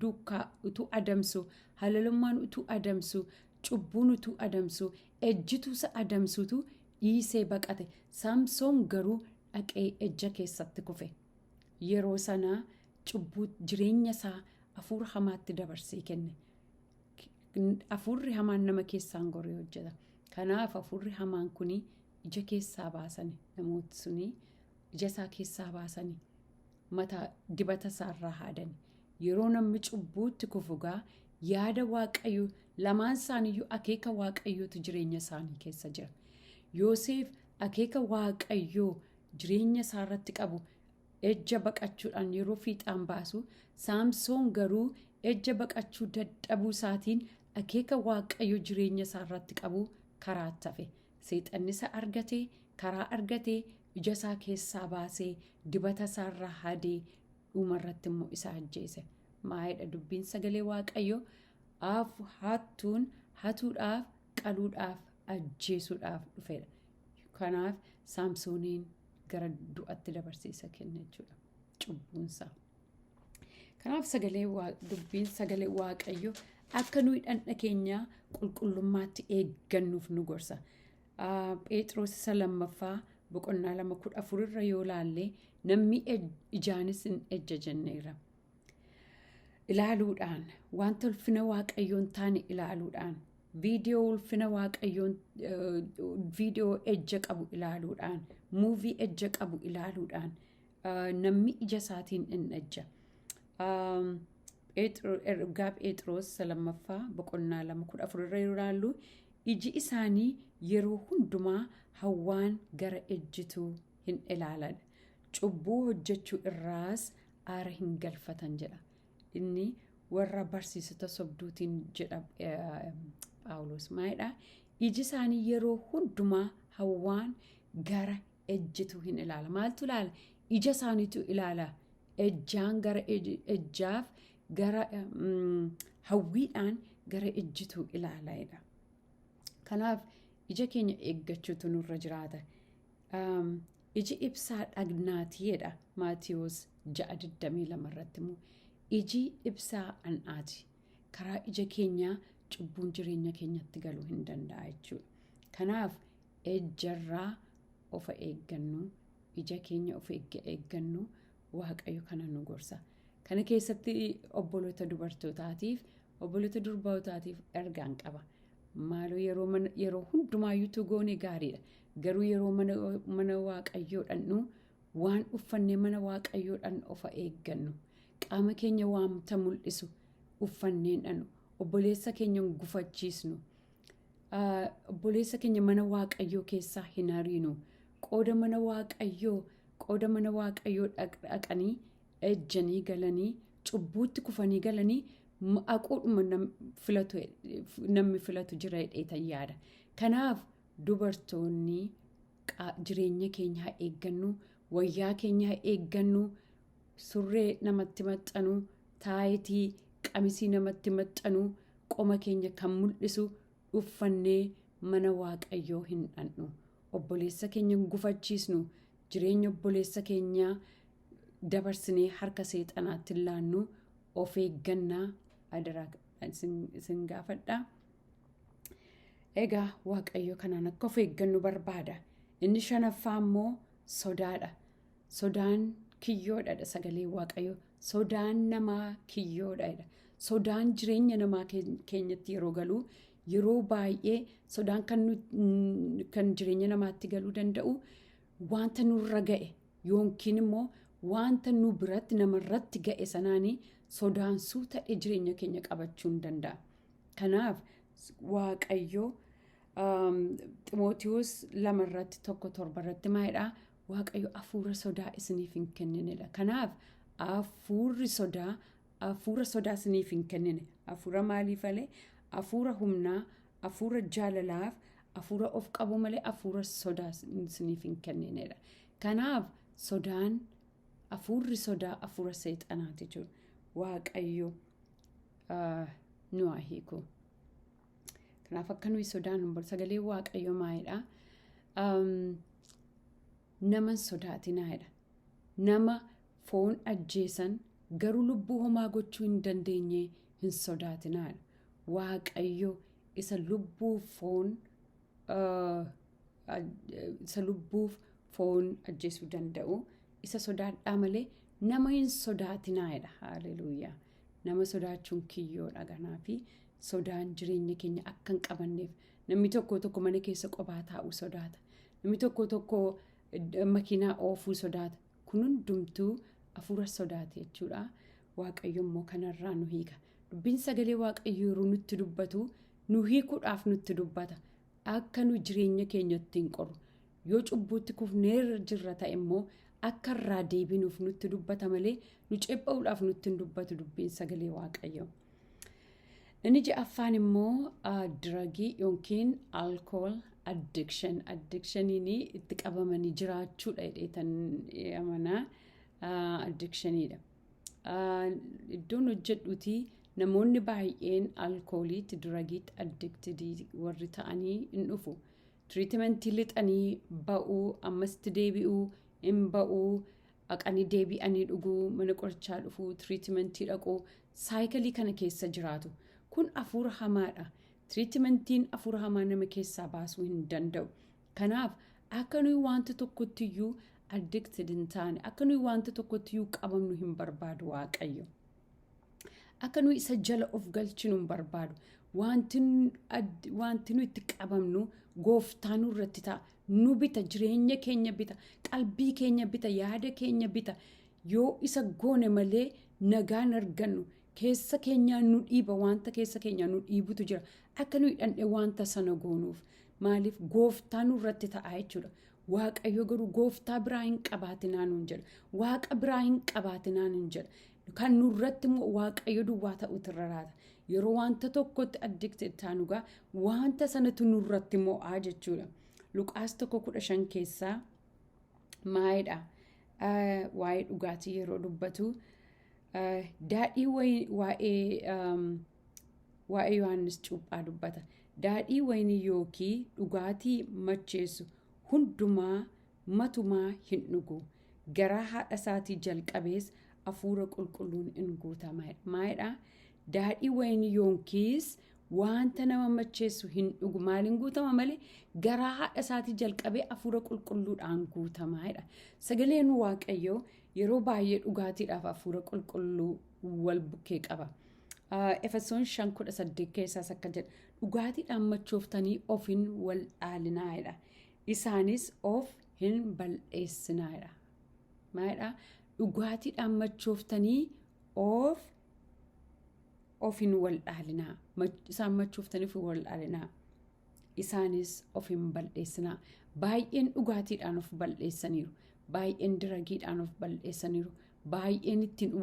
[SPEAKER 1] duukaa utuu adamsu halalummaan utuu adamsu cubbuun utuu adamsu ejjituusa adamsutu dhiisee baqate. Saamsoon garuu dhaqee ejja keessatti kufe. Yeroo sanaa cubbuu jireenya isaa hafuura hamaatti dabarsee kenne. Hafuurri hamaan nama keessaan goree hojjeta. Kanaaf hafuurri hamaan kuni ija keessaa baasani namooti suni ija isaa keessaa baasani mataa dibata isaarraa haadani. Yeroo namni cubbuutti kufugaa yaada waaqayyoo lamaan isaaniiyyuu akeeka waaqayyootu jireenya isaanii keessa jira. Yoosef akeeka waaqayyoo jireenya isaarratti qabu ejja baqachuudhaan yeroo fiixaan baasu, Saamsoon garuu ejja baqachuu dadhabuu isaatiin akeeka waaqayyoo jireenya isaarratti qabu karaatti hafe. Seexanni isa argatee karaa argatee ija isaa keessaa baasee dibata isaarraa haadee dhumarratti immoo isa ajjeese. Maayidha dubbiin sagalee waaqayyoo hattuun hatuudhaaf qaluudhaaf ajjeesuudhaaf dhufedha. Kanaaf Saamsooniin gara du'atti dabarsiisa kenna jechuudha cubbuunsaa. Kanaaf dubbiin sagalee waaqayyoo akka nuyi dhandha keenya qulqullummaatti eeggannuuf nu gorsa. Phexros isa lammaffaa boqonnaa 2:14 yoo laalle namni ijaanis hin ejja jenneera. Ilaaluudhaan wanta ulfina waaqayyoon taane ilaaluudhaan viidiyoo ulfina waaqayyoon viidiyoo ejja qabu ilaaluudhaan muuvii ejja qabu ilaaluudhaan namni ija isaatiin hin ejja. Ergaa Phexros lammaffaa boqonnaa 2:14 yoo ilaallu iji isaanii yeroo hundumaa hawwaan gara ejjituu hin ilaalan. Cubbuu hojjechuu irraas aara hin galfatan jedha. Inni warra barsiisota sobduutiin jedha Phaawulos. Maayidha iji isaanii yeroo hundumaa hawwaan gara ejjituu hin ilaala. Maaltu ilaala? Ija isaaniitu ilaala. Ejjaan gara ejjaaf gara hawwiidhaan gara ejjituu ilaalaidha. Kanaaf ija keenya eeggachuutu nurra jiraata. Iji ibsaa dhagnaatiidha. Maatiyos 6:22 irratti immoo iji ibsaa an'aati. Karaa ija keenyaa cubbuun jireenya keenyatti galuu hin danda'a jechuudha. Kanaaf ejjarraa of eeggannu, ija keenya of eeggannu waaqayyo kana nu gorsa. Kana keessatti obboloota dubartootaatiif obboloota durbootaatiif ergaan qaba. Maaloo yeroo hundumaayyuu goone gaariidha. Garuu yeroo mana waaqayyoo dhannu waan uffannee mana waaqayyoo dhan of eeggannu. Qaama keenya waamta mul'isu uffanneen dhannu. Obboleessa keenya gufachiisnu. Obboleessa keenya mana waaqayyoo keessaa hin hariinu. Qooda mana waaqayyoo dhaqanii ejjanii galanii cubbuutti kufanii galanii aquudhuma namni filatu jira jedheetan yaada. Kanaaf dubartoonni jireenya keenya haa eeggannu, wayyaa keenya haa eeggannu, surree namatti maxxanu, taayitii qamisii namatti maxxanu, qoma keenya kan mul'isu uffannee mana waaqayyoo hin dhannu. Obboleessa keenya gufachiisnu, jireenya obboleessa keenyaa dabarsinee harka seexanaatti laannu of eeggannaa adaraa isin gaafadha. Egaa waaqayyo kanaan akka of eeggannu barbaada. Inni 5ffaa immoo sodaadha. Sodaan kiyyoodha sagalee waaqayyo. Sodaan namaa kiyyoodha. Sodaan jireenya namaa keenyatti yeroo galu yeroo baay'ee sodaan kan jireenya namaatti galuu danda'u wanta nurra ga'e yookiin immoo wanta nu biratti namarratti ga'e sanaanii sodaansuu ta'e jireenya keenya qabachuu hin danda'a. Kanaaf waaqayyo Ximootiyoos 2:1-7 maalidha? Waaqayyo hafuura sodaa isiniif hin kenninedha. Kanaaf hafuura sodaa isiniif hin kennine. Hafuura maaliif malee? Hafuura humnaa, hafuura jaalalaaf, hafuura of qabu malee hafuura sodaa isiniif hin kenninedha. Kanaaf hafuurri sodaa hafuura seexanaati jechuudha. Waaqayyo nu haa hiiku. Kanaaf akka nuyi sodaan sagalee waaqayyo maalidha? Nama sodaatinaa jedha. Nama foon ajjeesan garuu lubbuu homaa gochuu hin dandeenye hin sodaatinaadha. Waaqayyo isa lubbuuf foon ajjeesuu danda'u isa sodaadhaa malee nama hin sodaatinaadha. Haleluuyaa. Nama sodaachuun kiyyoodha. Kanaafi sodaan jireenya keenya akka hin qabanneef namni tokko mana keessa qophaa taa'uu sodaata. Namni tokko makiinaa oofuu sodaata. Kun hundumtuu hafuura sodaate jechuudha. Waaqayyo immoo kanarraa nu hiika. Dubbiin sagalee Waaqayyoo yeroo nutti dubbatu nu hiikuudhaaf nutti dubbata. Akka nu jireenya keenya ittiin qoru. Yoo cubbuutti kufnee jirra ta'e immoo akka irraa deebinuuf nutti dubbata malee nu cepha'uudhaaf nutti hin dubbatu dubbiin sagalee Waaqayyoo. Inni ja'affaan immoo diragii yookiin alcohol addiction. Addictioniin itti qabamanii jiraachuudha jedheetan amanaa addictioniidha. Iddoon hojjedhuuti namoonni baay'een alkooliitti diragiitti addictedii warri ta'anii hin dhufu. Tiriitimentii lixanii ba'uu ammasitti deebi'uu hin ba'uu haqanii deebi'anii dhuguu mana qorichaa dhufuu tiriitimentii dhaquu saayikalii kana keessa jiraatu. Kun hafuura hamaadha. Tiriitimentiin hafuura hamaa nama keessaa baasuu hin danda'u. Kanaaf akka nuyi wanta tokkottiyyuu addicted hin taane akka nuyi wanta tokkottiyyuu qabamnu hin barbaadu Waaqayyo. Akka nuyi isa jala of galchinu hin barbaadu. Wanti nuyi itti qabamnu gooftaa nurratti ta'a. Nu bita, jireenya keenya bita, qalbii keenya bita, yaada keenya bita. Yoo isa goone malee nagaan argannu. Keessa keenyaa nu dhiiba, wanta keessa keenyaa nu dhiibutu jira. Akka nuyi dhandhee wanta sana goonuuf. Maaliif gooftaa nurratti ta'a jechuudha. Waaqayyo garuu gooftaa biraa hin qabaatinaa nuun jedha. Waaqa biraa hin qabaatinaa nuun jedha. Kan nurratti immoo Waaqayyo duwwaa ta'utu irra laata. Yeroo wanta tokkotti addicted taanugaa wanta sanatu nurratti mo'aa jechuudha. Luqaas 1:15 keessaa maayidha. Waa'ee dhugaatii yeroo dubbatu daadhii waa'ee Yohaannis Cuuphaa dubbata. Daadhii wayinii yookiin dhugaatii macheessu hundumaa matumaa hin dhugu. Garaa haadha isaatii jalqabees hafuura qulqulluun hin guutama. Maayidha. Daadhii wayinii yookiis wanta nama macheessu hin dhugu. Maaliin guutama malee garaa haadha isaatii jalqabee hafuura qulqulluudhaan guutamaadha. Sagaleen Waaqayyoo yeroo baay'ee dhugaatiidhaaf hafuura qulqulluu wal bukkee qaba. Efesoon 5:18 keessaas akka jedha dhugaatiidhaan machooftanii of hin wal dhaalinaadha. Isaanis of hin bal'eessinaadha. Maayidha. Dhugaatiidhaan machooftanii of hin wal dhaalinaa. Isaan machooftaniif wal dhaalinaa. Isaanis of hin bal'eessinaa. Baay'een dhugaatiidhaan of bal'eessaniiru. Baay'een diragiidhaan of bal'eessaniiru. Baay'een ittiin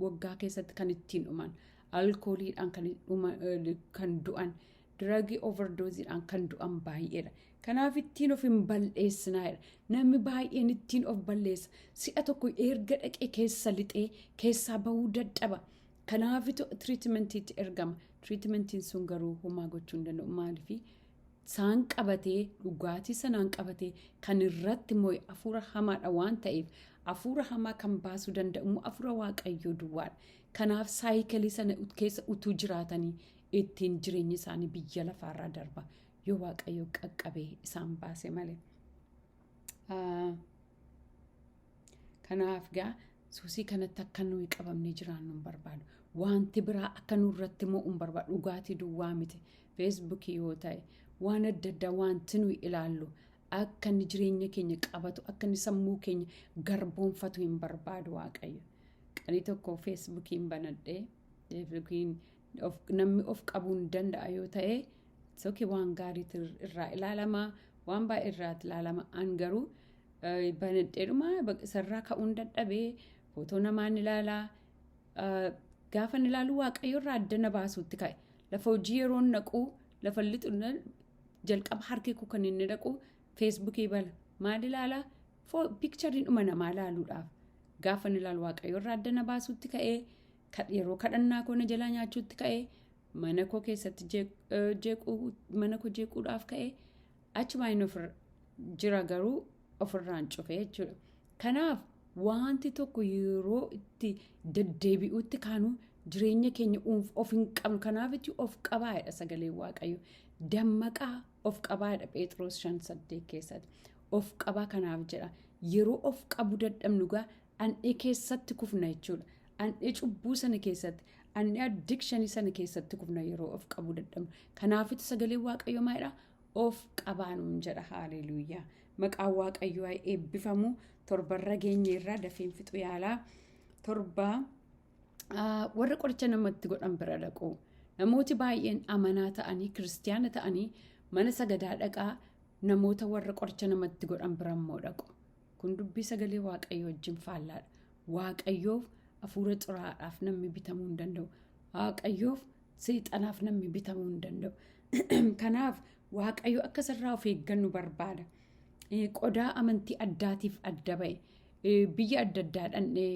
[SPEAKER 1] waggaa keessatti kan ittiin dhuman. Alkooliidhaan kan du'an. Diragii overdoosiidhaan kan du'an baay'eedha. Kanaaf ittiin of hin bal'eessinaadha. Namni baay'een ittiin of balleessa. Si'a tokko erga dhaqee keessa lixee keessaa bahuu dadhaba. Kanaafitu tiriitimentiitti ergama. Tiriitimentiin sun garuu homaa gochuu hin danda'u. Maaliif isaan qabatee dhugaatii sanaan qabatee kan irratti immoo hafuura hamaadha waan ta'eef hafuura hamaa kan baasuu danda'u hafuura Waaqayyoo duwwaadha. Kanaaf saayikalii sana keessa utuu jiraatanii ittiin jireenya isaanii biyya lafaarraa darba. Yoo Waaqayyo qaqqabee isaan baase malee. Kanaaf gaa suusii kanatti akka nuyi qabamnee jiraannu hin barbaadu. Wanti biraa akka nurratti immoo hin barbaadu. Dhugaatii duwwaa miti. Feesbuukii yoo ta'e waan adda addaa wanti nuyi ilaallu akka inni jireenya keenya qabatu akka inni sammuu keenya garboonfatu hin barbaadu Waaqayyo. Qanii tokko feesbuukiin banadhee feesbuukiin namni of qabuu hin danda'a yoo ta'e sookii waan gaariitu irraa ilaalama waan baay'ee irraati ilaalama an garuu banadheedhuma isarraa ka'uun dadhabee footoo namaan ilaalaa gaafa ilaalu Waaqayyo irraa adda na baasuutti ka'e lafa hojii yeroo naquu lafa lixuun jalqaba harki koo kan inni dhaqu feesbuukii bala maal ilaalaa piikchariin dhuma namaa ilaaluudhaaf gaafa ilaalu Waaqayyo irraa adda na baasuutti ka'e yeroo kadhannaa koo na jalaa nyaachuutti ka'e mana koo keessatti mana koo jeequudhaaf ka'e achumaan jira garuu ofirraan cufee jechuudha. Kanaaf wanti tokko yeroo itti deddeebi'utti kaanu jireenya keenya of hin qabnu. Kanaaf itti of qabaadha sagalee waaqayyo. Dammaqaa of qabaadha Phexros 5:8 keessatti. Of qabaa kanaaf jedha. Yeroo of qabu dadhabnu gaa an'ee keessatti kufna jechuudha. An'ee cubbuu sana keessatti, an'ee addikshinii sana keessatti kufna yeroo of qabu dadhabnu. Kanaaf itti sagalee waaqayyo maalidha? Of qabaanuun jedha. Haaleluyyaa. Maqaan waaqayyoo haa eebbifamu. Torbarra geenyeerraa dafeen fixu yaalaa. Torbaa warra qoricha namatti godhan bira dhaqu. Namooti baay'een amanaa ta'anii, kiristiyaana ta'anii mana sagadaa dhaqaa namoota warra qoricha namatti godhan bira immoo dhaqu. Kun dubbii sagalee waaqayyoo wajjin faallaadha. Waaqayyoof hafuura xuraadhaaf namni bitamuu hin danda'u. Waaqayyoof seexanaaf namni bitamuu hin danda'u. Kanaaf waaqayyo akka sarraa of eeggannu barbaada. Qodaa amantii addaatiif adda ba'e. Biyya adda addaa dhannee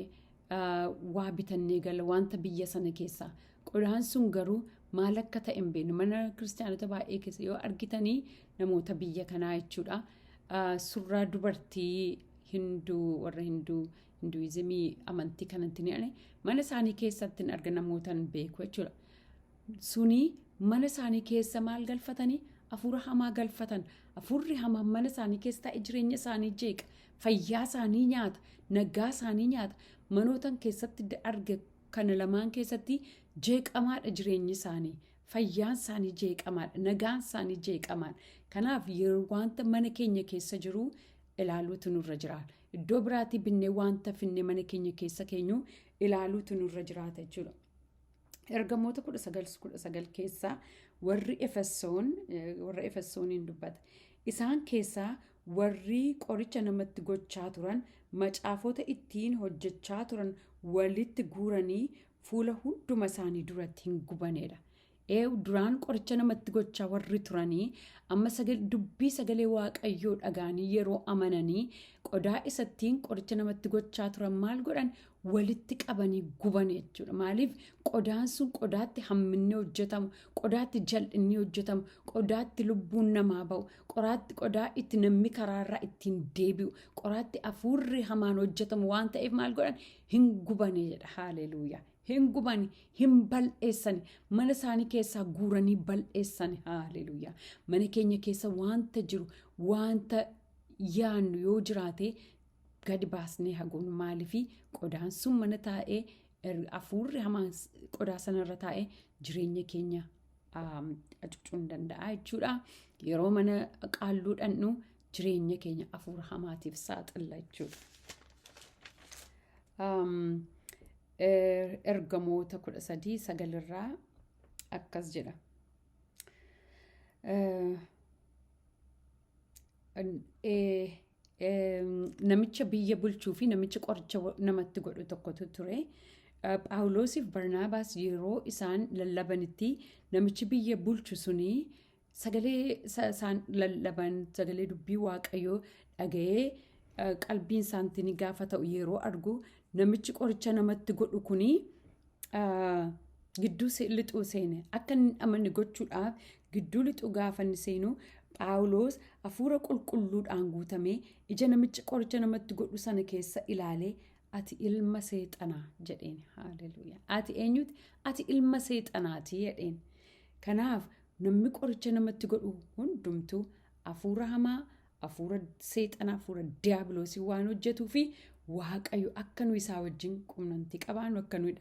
[SPEAKER 1] waa bitannee gala wanta biyya sana keessaa. Qodaan sun garuu maal akka ta'e hin beeknu. Mana kiristaanota baay'ee keessa yoo argitanii namoota biyya kanaa jechuudha. Surraa dubartii hinduu warra hinduizimii amantii kanatti ni ane mana isaanii keessatti hin arga namootaan beeku jechuudha. Suni mana isaanii keessa maal galfatanii? Hafuura hamaa galfatan. Hafuurri hamaan mana isaanii keessa taa'ee jireenya isaanii jeeqa. Fayyaa isaanii nyaata. Nagaa isaanii nyaata. Manootan keessatti arga kana lamaan keessatti jeeqamaadha jireenyi isaanii. Fayyaan isaanii jeeqamaadha. Nagaan isaanii jeeqamaadha. Kanaaf yeroo wanta mana keenya keessa jiru ilaaluutu nurra jiraata. Iddoo biraatii binnee wanta finne mana keenya keessa keenyu ilaaluutu nurra jiraata jechuudha. Ergamoota 19 keessaa warri Efesooniin dubbata. Isaan keessaa warri qoricha namatti gochaa turan macaafota ittiin hojjechaa turan walitti guuranii fuula hunduma isaanii duratti hin gubanedha. Duraan qoricha namatti gochaa warri turanii amma dubbii sagalee waaqayyoo dhagaanii yeroo amananii qodaa isattiin qoricha namatti gochaa turan maal godhan walitti qabanii guban jechuudha. Maaliif qodaan sun qodaatti hamminni hojjetamu, qodaatti jal'inni hojjetamu, qodaatti lubbuun namaa ba'u, qodaa itti namni karaarraa ittiin deebi'u, qodaatti hafuurri hamaan hojjetamu waan ta'eef maal godhan hin gubanii jedha. Haaleluyyaa. Hin gubani, hin bal'eessani. Mana isaanii keessaa guuranii bal'eessani. Haaleluyyaa. Mana keenya keessa wanta jiru, wanta yaannu yoo jiraate gadi baasnee haguun maaliifi qodaan sun mana taa'ee hafuurri hamaan qodaa sanarra taa'ee jireenya keenya acuucuu hin danda'a jechuudha. Yeroo mana qaalluu dhannu jireenya keenya hafuura hamaatiif saaxilla jechuudha. Ergamoota 13:9 akkas jedha. Namicha biyya bulchuu fi namicha qoricha namatti godhu tokkotu ture. Phaawulosiif Barnaabaas yeroo isaan lallabanitti namichi biyya bulchu suni sagalee isaan lallaban sagalee dubbii waaqayyoo dhaga'ee qalbiin isaanii gaafa ta'u yeroo argu namichi qoricha namatti godhu kuni gidduu lixuu seene. Akka inni amanne gochuudhaaf gidduu lixuu gaafa inni seenu Phaawulos hafuura qulqulluudhaan guutamee ija namichi qoricha namatti godhu sana keessa ilaalee ati ilma seexanaa jedheen. Haaleluyyaa. Ati eenyuti? Ati ilma seexanaati jedheen. Kanaaf namni qoricha namatti godhu hundumtuu hafuura hamaa, hafuura seexanaa, hafuura diiyaabiloosii waan hojjetuu fi waaqayyo akka nu isaa wajjin qunnamtii qabaannu akka nu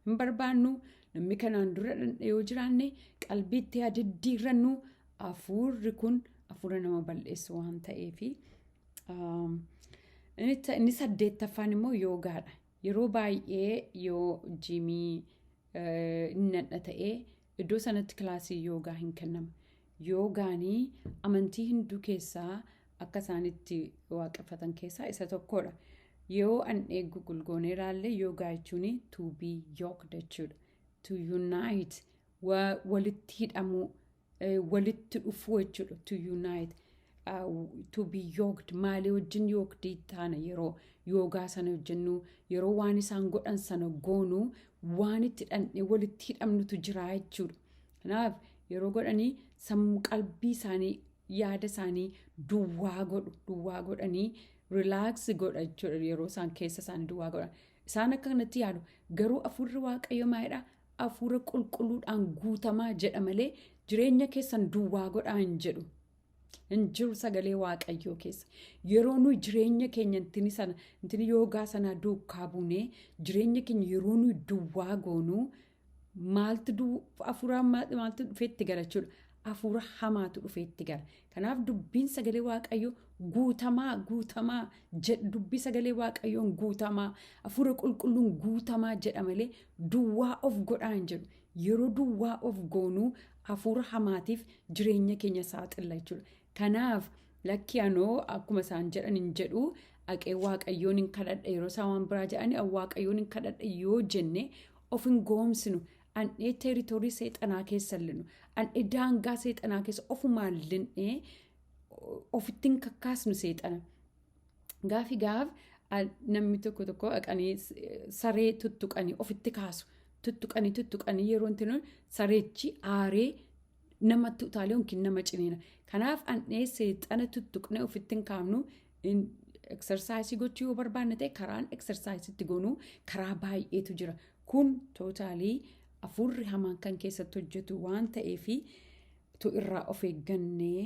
[SPEAKER 1] hin barbaannu namni kanaan dura yoo jiraanne qalbiitti diddiirrannu hafuurri kun hafuura nama bal'eessu waan ta'eefi inni 8ffaan immoo yoogaadha. Yeroo baay'ee yoo jiimii inni ta'ee iddoo sanatti kilaasii yoogaa hin kennamu. Yoogaanii amantii hinduu keessaa akka isaanitti waaqeffatan keessaa isa tokkodha. Yoo an eegu gulgoonee ilaalle yoogaa jechuun to be yoked jechuudha. To unite walitti hidhamuu walitti dhufuu jechuudha. To unite to be yoked maalii wajjin yoked taana yeroo yoogaa sana hojjennu yeroo waan isaan godhan sana goonu waan itti dhandhee walitti hidhamnutu jira jechuudha. Kanaaf yeroo godhanii sammuu qalbii isaanii yaada isaanii duwwaa godhanii relax godha jechuudha yeroo isaan keessa isaanii duwwaa godhan. Isaan akka kanatti yaadu garuu hafuurri waaqayyo maalidha? Hafuura qulqulluudhaan guutamaa jedha malee jireenya keessan duwwaa godhaa hin jedhu. Hin jiru sagalee waaqayyoo keessa. Yeroo nuyi jireenya keenya intini yoogaa sanaa duukaa buunee jireenya keenya yeroo nuyi duwwaa goonuu maaltu dhufeetti gala jechuudha. Hafuura hamaatu dhufeetti gala. Kanaaf dubbiin sagalee waaqayyoo guutamaa jedha. Dubbii sagalee waaqayyoon guutamaa hafuura qulqulluun guutamaa jedha malee duwwaa of godhaa hin jedhu. Yeroo duwwaa of goonuu hafuura hamaatiif jireenya keenya saaxilla jechuudha. Kanaaf lakki anoo akkuma isaan jedhan hin jedhu haqee waaqayyoon hin kadhadha yeroo isaan waan biraa jedhanii waaqayyoon hin kadhadha yoo jenne of hin goomsinu. An'ee teeritorii seexanaa keessa linu. An'ee daangaa seexanaa keessa ofumaan linnee ofitti hin kakkaasnu seexana. Gaafi gaaf namni tokko dhaqanii saree tuttuqanii ofitti kaasu. Tuttuqanii yeroo inni sareechi aaree namatti utaalee yookiin nama ciniina. Kanaaf an'ee seexana tuttuqnee ofitti hin kaafnu. Eksersaayisii gochuu yoo barbaanne ta'e karaan eksersaayisiitti goonuu karaa baay'eetu jira. Kun tootaalii hafuurri hamaan kan keessatti hojjetu waan ta'eefi tu irraa of eeggannee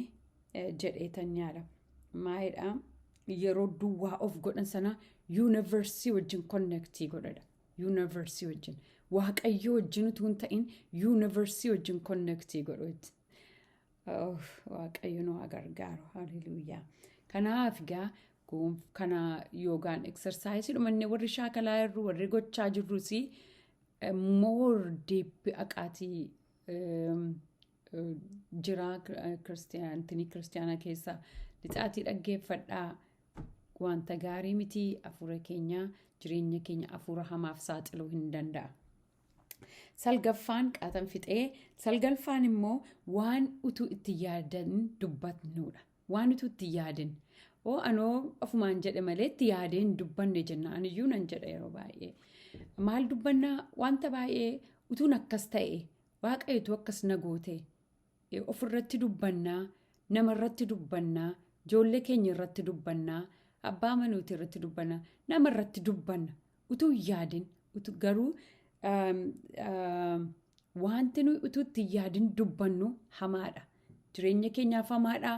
[SPEAKER 1] jedheetan yaada. Maalidhaa yeroo duwwaa of godhan sana yuunivarsii wajjin konneektii godhadha. Yuunivarsii wajjin waaqayyo wajjin utuu hin ta'in yuunivarsii wajjin konneektii godhuuti. Waaqayyo nu haa gargaaru. Haleluuyaa. Kanaaf egaa kana yoogaan eksersaayisii dhumannee warri shaakalaa jirru warri gochaa jirrus more deep aqaatii jira kiristaanaa keessa lixaatii dhaggeeffadhaa. Wanta gaarii miti hafuura keenya jireenya keenya hafuura hamaaf saaxiluu hin danda'a. Salgaffaan qaatan fixee salgaffaan immoo waan utuu itti yaadan dubbatnuudha. Waan utuu itti yaadin. Anoo ofumaan jedhe malee itti yaadeen dubbanne jenna. Aniyyuu nan jedha yeroo baay'ee. Maal dubbannaa wanta baay'ee utuun akkas ta'e waaqayyotu akkas na goote ofirratti dubbannaa namarratti dubbannaa ijoollee keenya irratti dubbannaa abbaa manuutii irratti dubbannaa namarratti dubbanna utuu yaadin garuu wanti nuyi utuu itti yaadin dubbannu hamaadha. Jireenya keenyaaf hamaadha.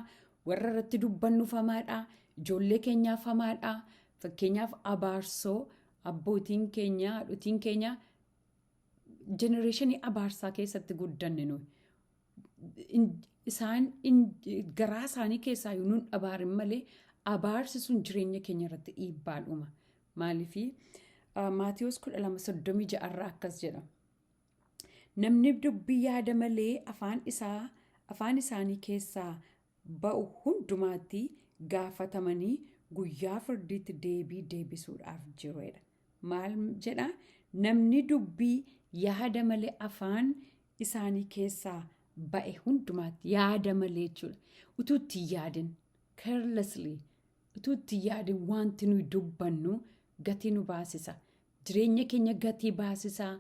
[SPEAKER 1] Warra irratti dubbannuuf hamaadha. Ijoollee keenyaaf hamaadha. Fakkeenyaaf abaarsoo abbootiin keenya haadhotiin keenya jenereeshinii abaarsaa keessatti guddanne nuyi. Isaan garaa isaanii keessaa yoo nuun abaarin malee abaarsi sun jireenya keenya irratti dhiibbaa uuma. Maaliifii Maatiyos 12:36 akkas jedha. Namni dubbii yaada malee afaan isaanii keessaa ba'u hundumaatti gaafatamanii guyyaa firdiitti deebii deebisuudhaaf jiruudha. Maal jedha? Namni dubbii yaada malee afaan isaanii keessaa ba'e hundumaatti yaada malee jechuudha. Utuu itti yaadin carelessly utuu itti yaadin wanti nuyi dubbannu gatii nu baasisa. Jireenya keenya gatii baasisaa.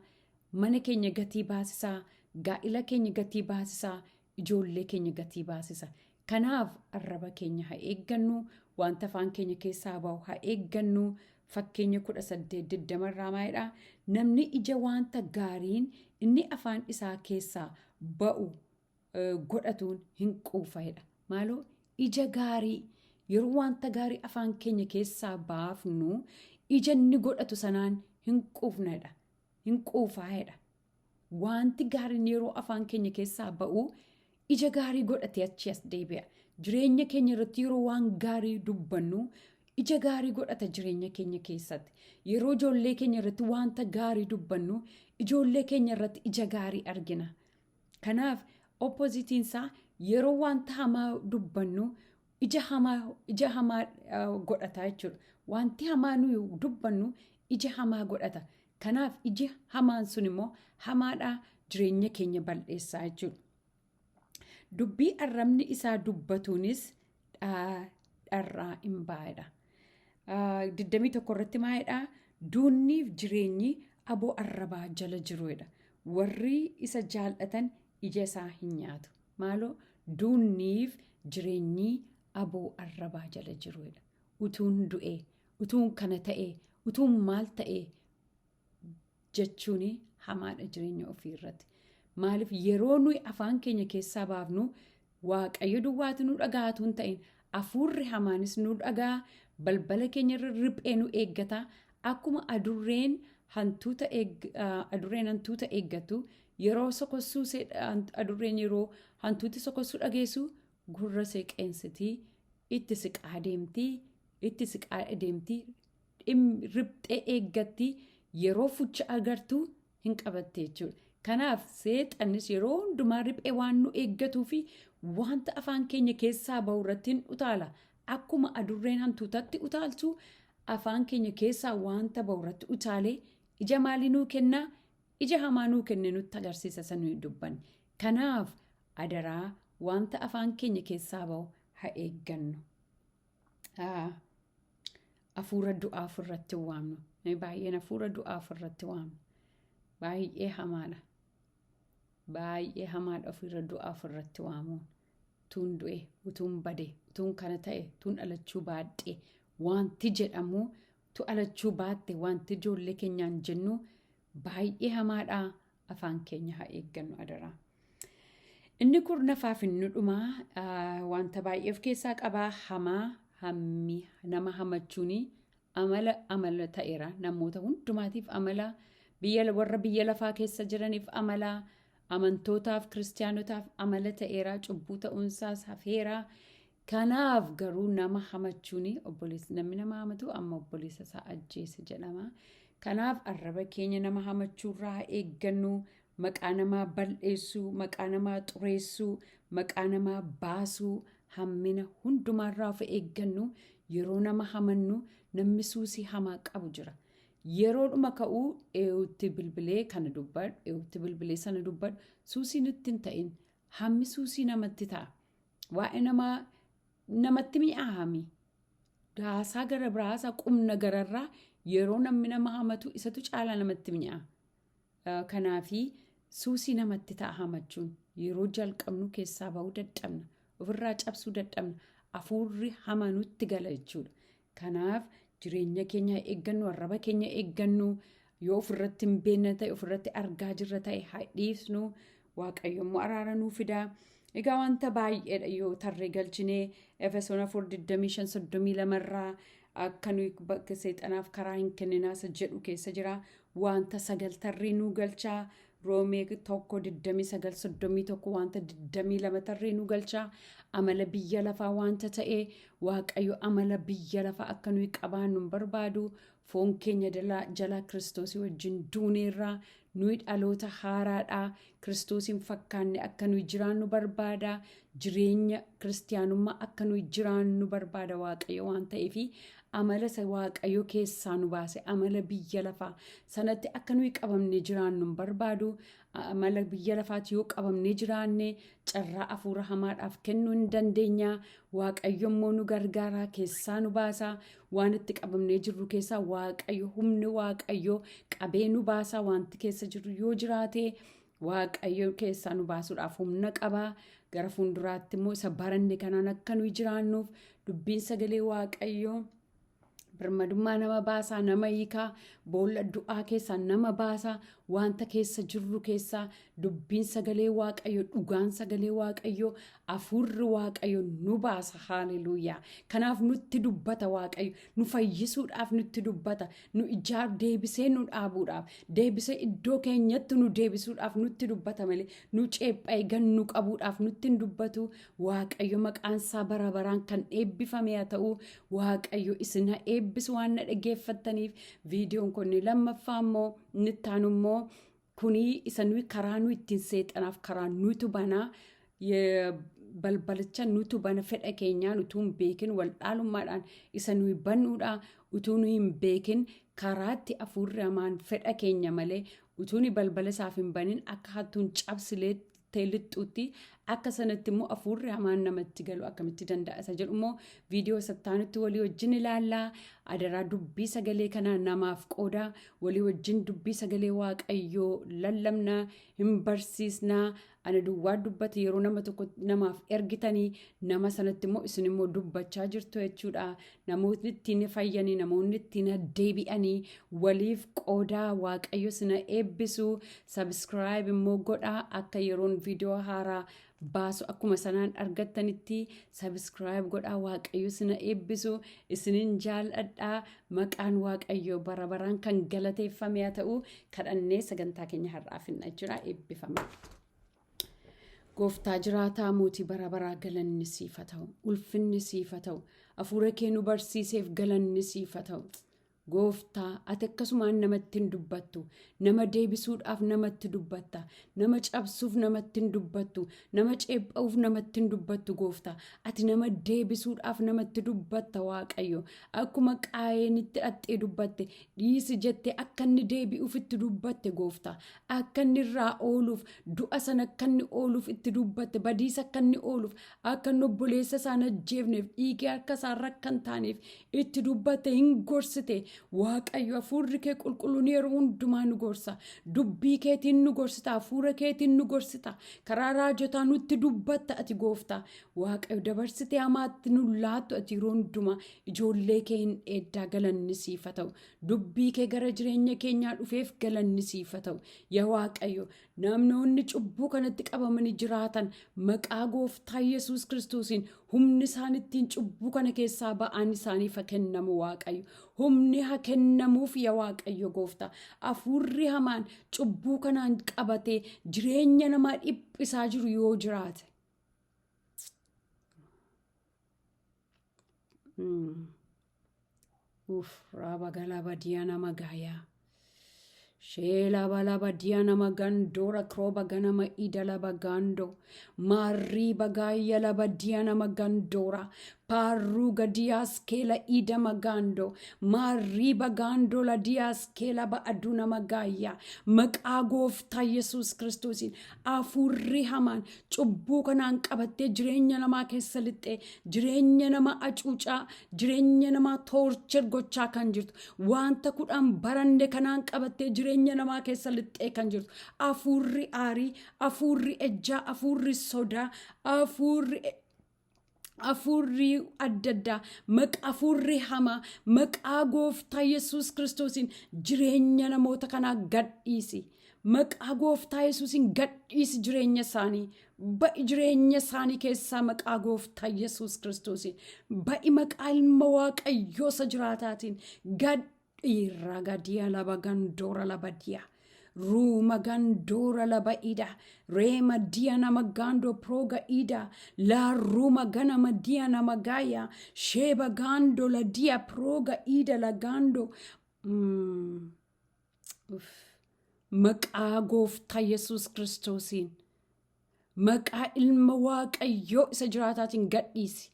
[SPEAKER 1] Mana keenya gatii baasisaa. Gaa'ila keenya gatii baasisaa. Ijoollee keenya gatii baasisa. Kanaaf arraba keenya haa eeggannu. Wanta afaan keenya keessaa bahu haa eeggannu. Fakkeenya 18:20 irraa maalidha? Namni ija wanta gaariin inni afaan isaa keessaa ba'u godhatuun hin quufa'edha. Maaloo ija gaarii yeroo wanta gaarii afaan keenya keessaa baafnu ija inni godhatu sanaan hin quufnedha. Hin quufa'edha. Wanti gaariin yeroo afaan keenya keessaa ba'u ija gaarii godhatee achi as deebi'a. Jireenya keenya irratti yeroo waan gaarii dubbannu ija gaarii godhata jireenya keenya keessatti. Yeroo ijoollee keenya irratti wanta gaarii dubbannu ijoollee keenya irratti ija gaarii argina. Kanaaf oppozitiin isaa yeroo wanta hamaa dubbannu ija hamaa godhata jechuudha. Wanti hamaa nuyi dubbannu ija hamaa godhata. Kanaaf iji hamaan sun immoo hamaadhaa jireenya keenya bal'eessaa jechuudha. Dubbii arrabni isaa dubbatuunis dharraa hin baay'edha. 21 irratti maalidhaa? Duunniif jireenyi aboo arrabaa jala jiruudha. Warri isa jaallatan ija isaa hin nyaatu. Maaloo duunniif jireenyi aboo arrabaa jala jiruudha. utuun du'e utuun kana ta'e utuun maal ta'e jechuun hamaadha jireenya ofii irratti. Maaliif yeroo nuyi afaan keenya keessaa baafnu waaqayyo duwwaatu nu dhagaatu hin ta'in hafuurri hamaanis nu dhagaa balbala keenya irra riphee nu eeggata akkuma adurreen hantuuta eeggatu yeroo sokossuu adurreen yeroo hantuuti sokossuu dhageessu gurra seeqeensitii itti siqaa deemtii riphxee eeggatti yeroo fucha agartu hin qabatte jechuudha. Kanaaf seexannis yeroo hundumaa riphee waan nu eeggatuu fi wanta afaan keenya keessaa bahu irratti hin utaala. Akkuma adurreen hantuutatti utaaltu afaan keenya keessaa wanta bahu irratti utaalee ija maalii nuu kennaa? Ija hamaa nuu kenne nutti agarsiisa sanuu dubbanne. Kanaaf adaraa wanta afaan keenya keessaa bahu haa eeggannu. Hafuura du'aa ofirratti waamnu. Baay'een hafuura du'aa ofirratti waamnu. Baay'ee hamaadha. Baay'ee hamaadha ofirra du'aa ofirratti waamuun. Utuun du'e, utuun bade, utuun kana ta'e, utuun dhalachuu baadhee wanti jedhamu tu dhalachuu baatte wanti ijoollee keenyaan jennu baay'ee hamaadha. Afaan keenya haa eeggannu adaraa. Inni kurnafaaf inni dhumaa wanta baay'ee of keessaa qabaa hamaa hammi nama hamachuuni amala ta'eera. Namoota hundumaatiif amala warra biyya lafaa keessa jiraniif amala amantootaaf kiristaanotaaf amala ta'eera. Cubbuu ta'uunsaas hafeera. Kanaaf garuu nama hamachuuni namni nama hamatu amma obboleessa isaa ajjeese jedhama. Kanaaf arraba keenya nama hamachuurraa haa eeggannu. Maqaa namaa bal'eessuu, maqaa namaa xureessuu, maqaa namaa baasuu, hammina hundumaarraa of eeggannu. Yeroo nama hamannu namni suusii hamaa qabu jira. Yeroo dhuma ka'uu eewutti bilbilee sana dubbadhu suusii nutti hin ta'in. Hammi suusii namatti ta'a. Waa'ee namatti mi'aahami. Haasaa gara biraa haasaa qubna gararraa yeroo namni nama hamatu isatu caalaa namatti mi'aaha. Kanaafi suusii namatti ta'a hamachuun yeroo jalqabnu keessaa bahuu dadhabna. Ofirraa cabsuu dadhabna. Hafuurri hamaa nutti gala jechuudha. Kanaaf jireenya keenya eeggannu, arraba keenya eeggannu, yoo ofirratti hin beekne ta'e ofirratti argaa jirra ta'e haa dhiisnu. Waaqayyo immoo araara nuu fida. Egaa wanta baay'eedha yoo tarree galchinee Efesoon 4:25-32 irraa akka nuyi bakka seexanaaf karaa hin kenninaasa jedhu keessa jira. Wanta 9 tarree nuu galchaa. Roomee 1:29-31 wanta 22 tarree nuu galchaa. Amala biyya lafaa wanta ta'e waaqayyo amala biyya lafaa akka nuyi qabaannu hin barbaadu. Foon keenya jalaa Kiristoosii wajjin duuneerraa nuyi dhaloota haaraadhaa. Kiristoosiin fakkaanne akka nuyi jiraannu barbaada. Jireenya kiristaanummaa akka nuyi jiraannu barbaada waaqayyo waan ta'eefi amala waaqayyo keessaa nu baase amala biyya lafaa sanatti akka nuyi qabamne jiraannu hin barbaadu. Amala biyya lafaatti yoo qabamne jiraanne carraa hafuura hamaadhaaf kennuu hin dandeenya. Waaqayyo immoo nu gargaaraa keessaa nu baasa. Waan itti qabamnee jirru keessaa waaqayyo humni waaqayyo qabee nu baasa. Wanti keessa jirru yoo jiraate waaqayyo keessaa nu baasuudhaaf humna qaba. Gara fuulduraatti immoo isa baranne kanaan akka nuyi jiraannuuf dubbiin sagalee waaqayyo birmadummaa nama baasaa, nama hiikaa, boolla du'aa keessaa nama baasaa, wanta keessa jirru keessaa dubbiin sagalee waaqayyo, dhugaan sagalee waaqayyo, hafuurri waaqayyo nu baasa. Haaleluuyaa. Kanaaf nutti dubbata waaqayyo, nu fayyisuudhaaf nutti dubbata, nu deebisee nu dhaabuudhaaf, deebisee iddoo keenyatti nu deebisuudhaaf nutti dubbata malee nu ceepha'ee gannu qabuudhaaf nutti hin dubbatu. Waaqayyo maqaansaa bara baraan kan eebbifame haa ta'u. Waaqayyo isin haa eebbisu waan na dhaggeeffattaniif. Viidiyoon kun lammaffaa immoo inni ittaanu immoo kunii isa nuyi karaa nu ittiin seexanaaf karaa nutu banaa. Balbalicha nutu bana fedha keenyaan utuu hin beekin waldhaalummaadhaan isa nuyi bannuudha. Utuu nuyi hin beekin karaatti hafuurri hamaan fedha keenya malee utuu ni balbala isaaf hin banin akka hattuun cabsilee lixxuutti akka sanatti immoo hafuurri hamaan namatti galu akkamitti danda'a isa jedhu immoo viidiyoo sattaanutti walii wajjin ilaallaa. Adaraa dubbii sagalee kanaa namaaf qoodaa, walii wajjin dubbii sagalee waaqayyoo lallabnaa, hin barsiisnaa. Ana duwwaa dubbate yeroo nama tokko namaaf ergitanii nama sanatti immoo isin immoo dubbachaa jirtu jechuudha. Namoonni ittiin fayyanii, namoonni ittiin deebi'anii waliif qoodaa. Waaqayyo sina eebbisu. Subscribe immoo godhaa akka yeroon viidiyoo haaraa baasu akkuma sanaan argattanitti subscribe godhaa. Waaqayyo sina eebbisu. Isinin jaalladhaa. Maqaan waaqayyo bara baraan kan galateeffame haa ta'u. Kadhannee sagantaa keenya har'aaf hin jira eebbifame. Gooftaa jiraataa mootii bara baraa galanni siif haa ta'u. Ulfinni siif haa ta'u. Hafuura kee nu barsiiseef galanni siif haa ta'u. Gooftaa ati akkasumaan namatti hin dubbattu, nama deebisuudhaaf namatti dubbatta, nama cabsuuf namatti hin dubbattu, nama ceepha'uuf namatti hin dubbattu. Gooftaa ati nama deebisuudhaaf namatti dubbatta. Waaqayyo akkuma Qaayeenitti dhattee dubbatte dhiisi jettee akka inni deebi'uuf itti dubbatte. Gooftaa akka inni irraa ooluuf, du'a sana akka inni ooluuf itti dubbatte, badiisa akka inni ooluuf, akka inni obboleessa isaa hin ajjeefneef, dhiigee harka isaa akka hin taaneef itti dubbatte, hin gorsite. Waaqayyo hafuurri kee qulqulluun yeroo hundumaa nu gorsa. Dubbii keetiin nu gorsita, hafuura keetiin nu gorsita. Karaa raajotaa nutti dubbatta ati Gooftaa. Waaqayyo dabarsitee hamaatti nu laattu ati yeroo hundumaa ijoollee kee hin eeddaa. Galanni siif haa ta'u. Dubbii kee gara jireenya keenyaa dhufeef galanni siif haa ta'u. Yaa Waaqayyo namoonni cubbuu kanatti qabamanii jiraatan maqaa Gooftaa Yesuus Kiristoosiin humni isaan ittiin cubbuu kana keessaa ba'an isaaniif haa kennamu. Waaqayyo humni haa kennamuuf yaa Waaqayyo Gooftaa. Hafuurri hamaan cubbuu kanaan qabatee jireenya namaa dhiphisaa jiru yoo jiraate. Raaba galaba diyaana magaayaa. Sheela balaba diyaana magandora kroba ganama ida laba gando. Marri bagaya laba diyaana magandora. Paruga dias kela ida magando. Marri bagando la dias kela ba aduna magaya. Maqaa Gooftaa Yesuus Kiristoosiin hafuurri hamaan cubbuu kanaan qabattee jireenya namaa keessa lixxee, jireenya namaa acuucaa, jireenya namaa toorcher gochaa kan jirtu, wanta kudhan baranne kanaan qabattee jireenya namaa keessa lixxee kan jirtu. Hafuurri aarii, hafuurri ejjaa, hafuurri sodaa, hafuurri adda addaa, hafuurri hamaa maqaa Gooftaa Yesuus Kiristoosiin jireenya namoota kanaa gadhiisi. Maqaa Gooftaa Yesuusiin gadhiisi jireenya isaanii. Ba'i jireenya isaanii keessaa maqaa Gooftaa Yesuus Kiristoosiin. Ba'i maqaa Ilma Waaqayyoo isa jiraataatiin gadhiirra gadiyaa laba gandoora laba diyaa. Ruma gandora laba ida, rema dia namagando proga ida, la ruma gana madia namagaya, sheba gando la dia proga ida la gando. Maqaa Gooftaa Yesuus Kiristoosiin, maqaa Ilma Waaqayyoo isa jiraataatiin gadhiisi.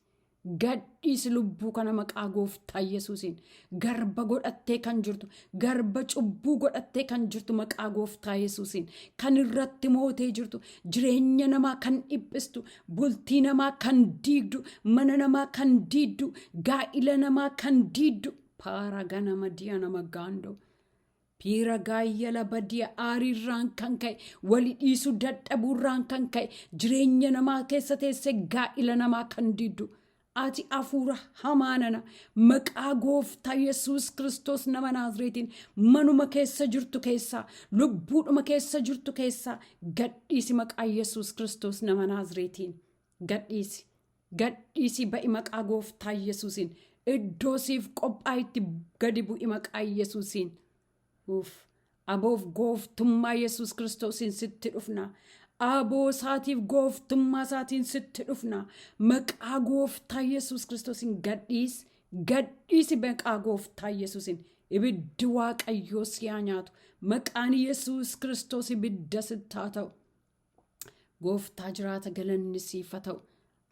[SPEAKER 1] Gadhiisi lubbuu kana maqaa Gooftaa Yesuusiin. Garba godhattee kan jirtu, garba cubbuu godhattee kan jirtu maqaa Gooftaa Yesuusiin. Kan irratti mootee jirtu, jireenya namaa kan dhiphistu, bultii namaa kan diigdu, mana namaa kan diiddu, gaa'ila namaa kan diiddu. Paara ganama diya nama gaandoo. Piira gaayya laba diya aariirraan kan ka'e, wali dhiisuu dadhabuurraan kan ka'e, jireenya namaa keessa teessee gaa'ila namaa kan diiddu. Ati hafuura hamaanana maqaa Gooftaa Yesuus Kiristoos nama Naazreetiin manuma keessa jirtu keessaa, lubbuudhuma keessa jirtu keessaa gadhiisi maqaa Yesuus Kiristoos nama Naazreetiin. Gadhiisi. Gadhiisi ba'i maqaa Gooftaa Yesuusiin. Iddoo siif qophaa'itti gadi bu'i maqaa Yesuusiin. Aboof gooftummaa Yesuus Kiristoosiin sitti dhufna. Aboo isaatiif gooftummaa isaatiin sitti dhufna. Maqaa Gooftaa Yesuus Kiristoosiin gadhiisi. Gadhiisi maqaa Gooftaa Yesuusiin. Ibiddi Waaqayyoo si haa nyaatu. Maqaan Yesuus Kiristoos ibidda sitti haa ta'u. Gooftaa jiraata galanni siif haa ta'u.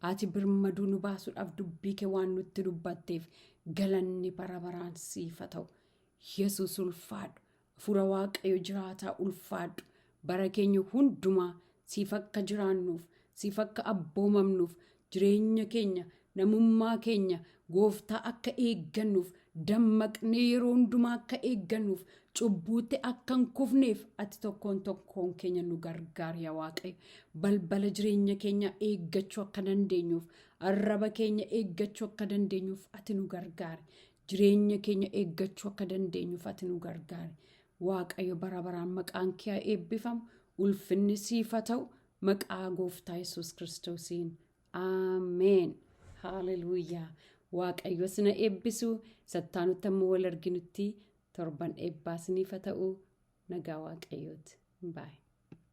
[SPEAKER 1] Ati birmaduu nu baasuudhaaf dubbii kee waan nutti dubbatteef galanni bara baraan siif haa ta'u. Yesuus ulfaadhu. Hafuura Waaqayyo jiraataa ulfaadhu. Bara keenya hundumaa siif akka jiraannuuf, siif akka abboomamnuuf jireenya keenya namummaa keenya gooftaa akka eeggannuuf dammaqnee yeroo hundumaa akka eeggannuuf cubbuutti akka hin kufneef ati tokkoon keenya nu gargaari yaa Waaqayyo. Balbala jireenya keenya eeggachuu akka dandeenyuuf arraba keenya eeggachuu akka dandeenyuuf ati nu gargaari. Jireenya keenya eeggachuu akka dandeenyuuf ati nu gargaari. Waaqayyo bara baraan maqaan kee eebbifamu, ulfinni siif haa ta'u maqaa gooftaa Yesuus Kiristoosiin. Ameen. Hallelujaa. Waaqayyo sina eebbisu. Sattaanutti ammoo wal arginutti torban eebbaa siniif haa ta'u. Nagaa Waaqayyooti. Bye.